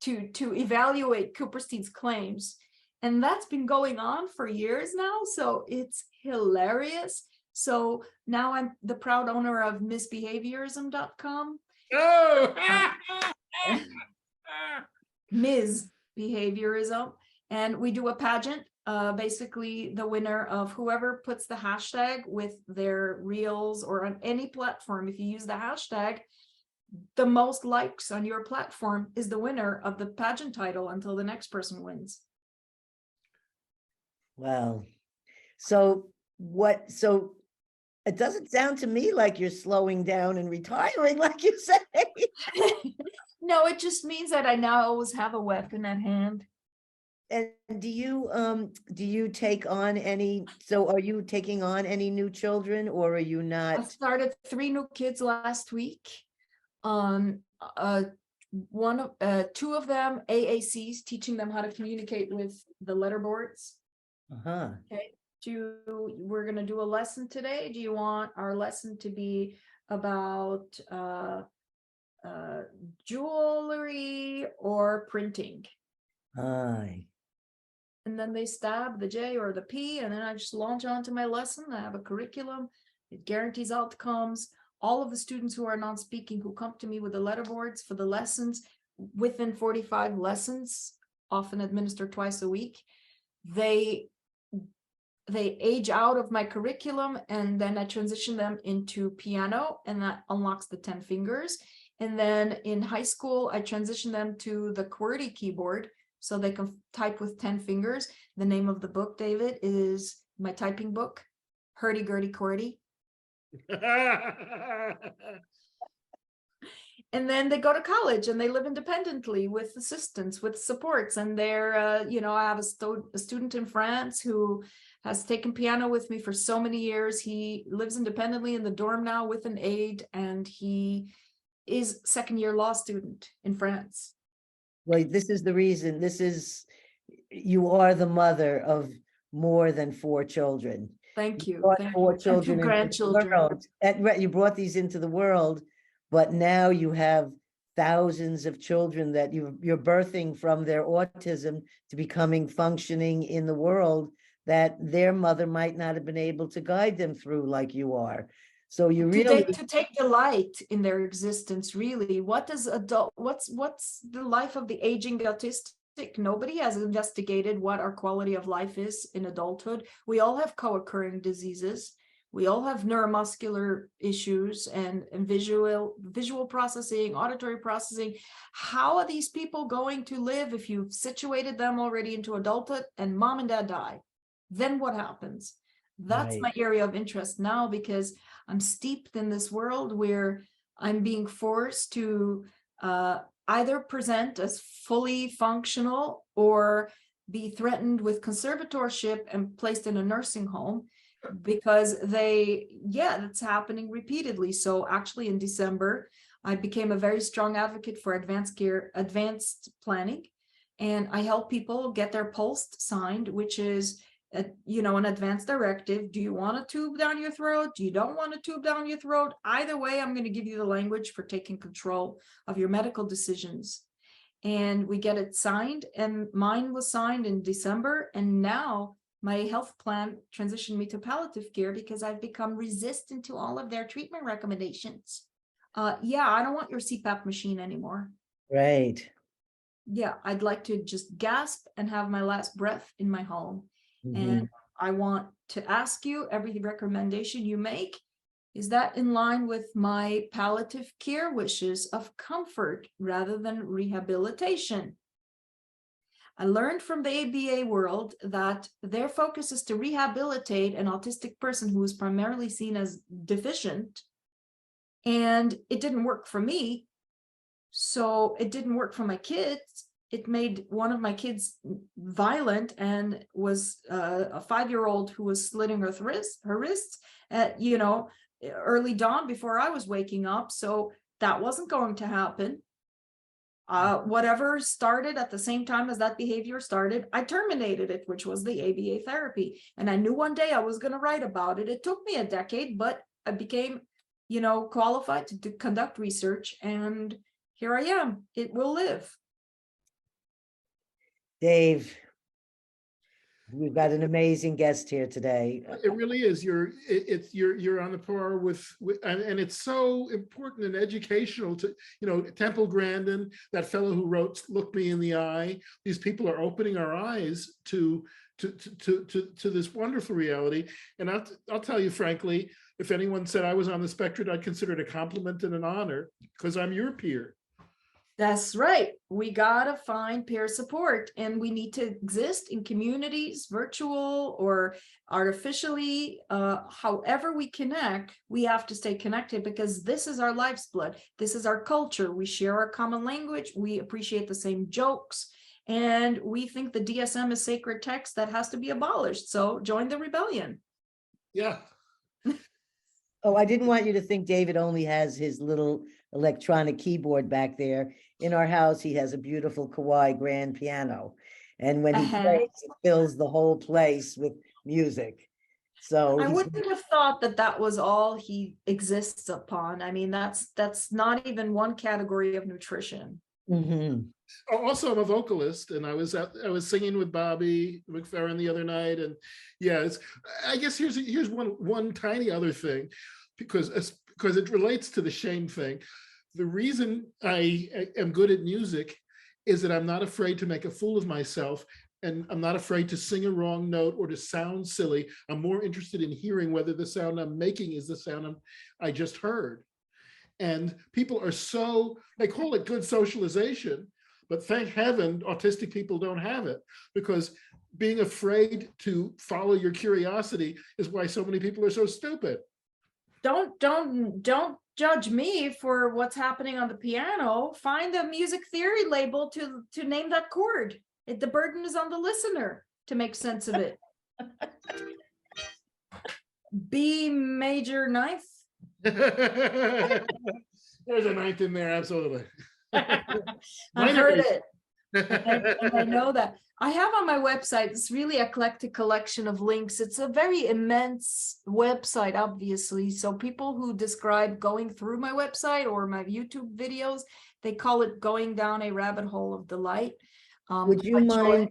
evaluate Kupferstein's claims. And that's been going on for years now. So it's hilarious. So now I'm the proud owner of MissBehaviorism.com. Oh. Ms. Behaviorism. And we do a pageant. Basically the winner of whoever puts the hashtag with their reels or on any platform, if you use the hashtag, the most likes on your platform is the winner of the pageant title until the next person wins. Wow. So it doesn't sound to me like you're slowing down and retiring, like you say. No, it just means that I now always have a weapon at hand. And do you take on any, so are you taking on any new children, or are you I not? started 3 new kids last week. Two of them AACs, teaching them how to communicate with the letterboards. Uh-huh. Okay, we're gonna do a lesson today. Do you want our lesson to be about jewelry or printing? Aye. And then they stab the J or the P, and then I just launch onto my lesson. I have a curriculum. It guarantees outcomes. All of the students who are non-speaking who come to me with the letterboards for the lessons, within 45 lessons, often administered twice a week, they age out of my curriculum, and then I transition them into piano, and that unlocks the 10 fingers. And then in high school, I transition them to the QWERTY keyboard, so they can type with 10 fingers. The name of the book, David, is my typing book, Hurdy-Gurdy QWERTY. And then they go to college and they live independently with assistance, with supports. And they're, I have a student in France who has taken piano with me for so many years. He lives independently in the dorm now with an aide, and he is second-year law student in France. Well, this is the reason, you are the mother of more than 4 children. Thank you. Brought Thank 4 you. And 2 children into the grandchildren. world. You brought these into the world, but now you have thousands of children that you're birthing from their autism to becoming functioning in the world that their mother might not have been able to guide them through like you are. So you really to take delight in their existence. Really, what's the life of the aging autistic? Nobody has investigated what our quality of life is in adulthood. We all have co-occurring diseases. We all have neuromuscular issues and visual processing, auditory processing. How are these people going to live if you've situated them already into adulthood and mom and dad die? Then what happens? That's Right. my area of interest now, because I'm steeped in this world where I'm being forced to either present as fully functional or be threatened with conservatorship and placed in a nursing home, because that's happening repeatedly. So actually in December, I became a very strong advocate for advanced planning, and I help people get their POLST signed, which is an advanced directive. Do you want a tube down your throat? Do you don't want a tube down your throat? Either way, I'm going to give you the language for taking control of your medical decisions. And we get it signed, and mine was signed in December. And now my health plan transitioned me to palliative care because I've become resistant to all of their treatment recommendations. I don't want your CPAP machine anymore. Right. Yeah, I'd like to just gasp and have my last breath in my home. Mhm. And I want to ask you, every recommendation you make, is that in line with my palliative care wishes of comfort rather than rehabilitation? I learned from the ABA world that their focus is to rehabilitate an autistic person who is primarily seen as deficient. And it didn't work for me. So it didn't work for my kids. It made one of my kids violent and was a 5-year-old who was slitting her wrists at, early dawn before I was waking up. So that wasn't going to happen. Whatever started at the same time as that behavior started, I terminated it, which was the ABA therapy. And I knew one day I was going to write about it. It took me a decade, but I became, qualified to conduct research. And here I am. It will live. Dave, we've got an amazing guest here today. It really is. You're on the par with and it's so important and educational to, Temple Grandin, that fellow who wrote Look Me in the Eye. These people are opening our eyes to this wonderful reality. And I'll tell you frankly, if anyone said I was on the spectrum, I'd consider it a compliment and an honor, because I'm your peer. That's right. We gotta find peer support, and we need to exist in communities, virtual or artificially. However we connect, we have to stay connected, because this is our life's blood. This is our culture. We share our common language. We appreciate the same jokes, and we think the DSM is sacred text that has to be abolished. So join the rebellion. Yeah. Oh, I didn't want you to think David only has his little electronic keyboard back there. In our house, he has a beautiful Kawai grand piano. And when he plays, it fills the whole place with music. So I wouldn't have thought that was all he exists upon. I mean, that's not even one category of nutrition. Mm-hmm. Also, I'm a vocalist, and I was singing with Bobby McFerrin the other night, and yeah, I guess here's one tiny other thing, because it relates to the shame thing. The reason I am good at music is that I'm not afraid to make a fool of myself, and I'm not afraid to sing a wrong note or to sound silly. I'm more interested in hearing whether the sound I'm making is the sound I just heard. And people are they call it good socialization, but thank heaven autistic people don't have it, because being afraid to follow your curiosity is why so many people are so stupid. Don't judge me for what's happening on the piano. Find a music theory label to name that chord. The burden is on the listener to make sense of it. B major ninth. There's a ninth in there, absolutely. I heard it. And I know that. I have on my website this really eclectic collection of links. It's a very immense website, obviously. So people who describe going through my website or my YouTube videos, they call it going down a rabbit hole of delight. Would you mind,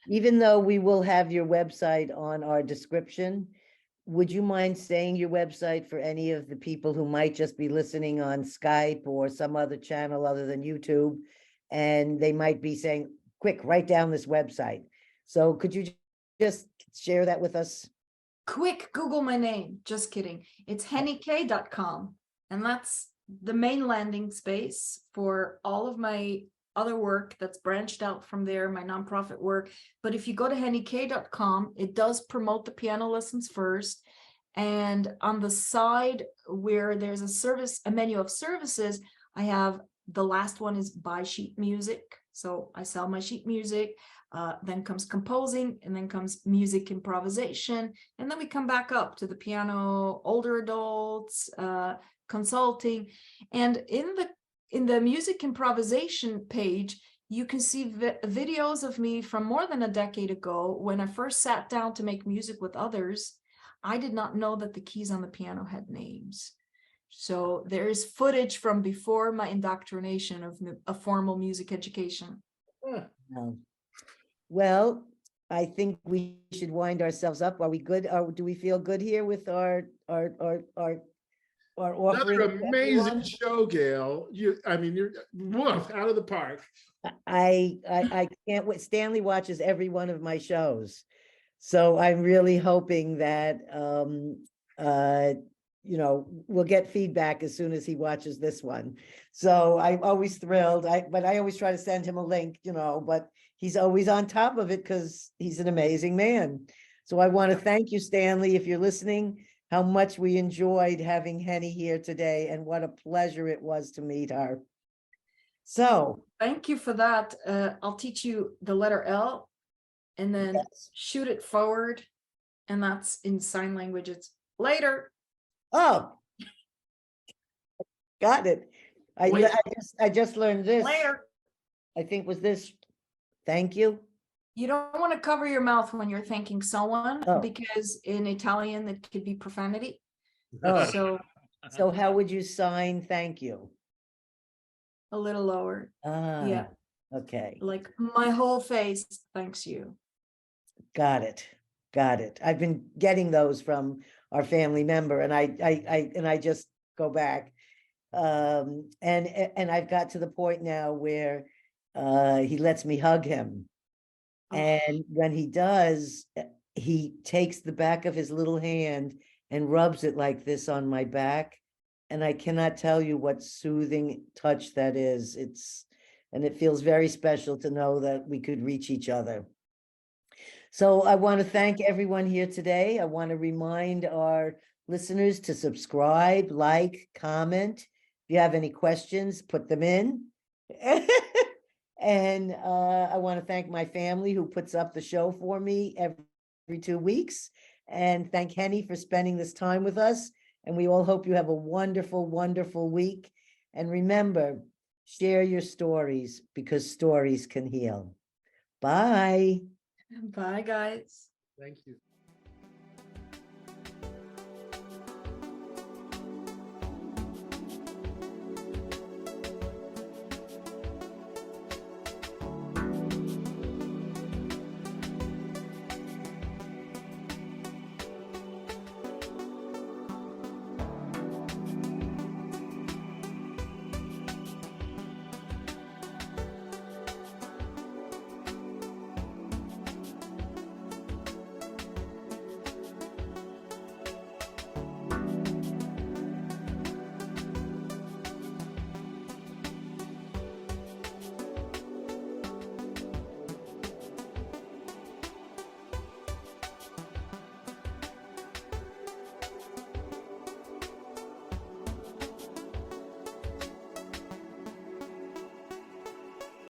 even though we will have your website on our description, would you mind saying your website for any of the people who might just be listening on Skype or some other channel other than YouTube, and they might be saying, quick, write down this website. So could you just share that with us? Quick, Google my name. Just kidding. It's hennyk.com. And that's the main landing space for all of my other work that's branched out from there, my nonprofit work. But if you go to hennyk.com, it does promote the piano lessons first. And on the side where there's a menu of services, I have the last one is buy sheet music. So I sell my sheet music, then comes composing, and then comes music improvisation. And then we come back up to the piano, older adults, consulting. And in the music improvisation page, you can see videos of me from more than a decade ago when I first sat down to make music with others. I did not know that the keys on the piano had names. So there is footage from before my indoctrination of a formal music education. Well, I think we should wind ourselves up. Are we good? Do we feel good here with our offering? Another amazing show, Gail. You're out of the park. I can't wait. Stanley watches every one of my shows, so I'm really hoping that you know, will get feedback as soon as he watches this one. So I'm always thrilled. But I always try to send him a link, you know, but he's always on top of it because he's an amazing man. So I want to thank you, Stanley, if you're listening, how much we enjoyed having Henny here today and what a pleasure it was to meet her. So Thank you for that. I'll teach you the letter L and then yes. shoot it forward. And that's in sign language. It's later. Oh, got it. Wait. I just learned this. Later. I think was this. Thank you. You don't want to cover your mouth when you're thanking someone Oh. because in Italian that could be profanity. Oh. So So how would you sign thank you? a little lower. Ah, Yeah, okay. like my whole face thanks you. Got it. Got it. I've been getting those from our family member and I just go back. And I've got to the point now where he lets me hug him. Oh. And when he does, he takes the back of his little hand and rubs it like this on my back. And I cannot tell you what soothing touch that is. And it feels very special to know that we could reach each other. So I want to thank everyone here today. I want to remind our listeners to subscribe, like, comment. If you have any questions, put them in. And I want to thank my family who puts up the show for me every 2 weeks. And thank Henny for spending this time with us. And we all hope you have a wonderful, wonderful week. And remember, share your stories because stories can heal. Bye. Bye, guys. Thank you.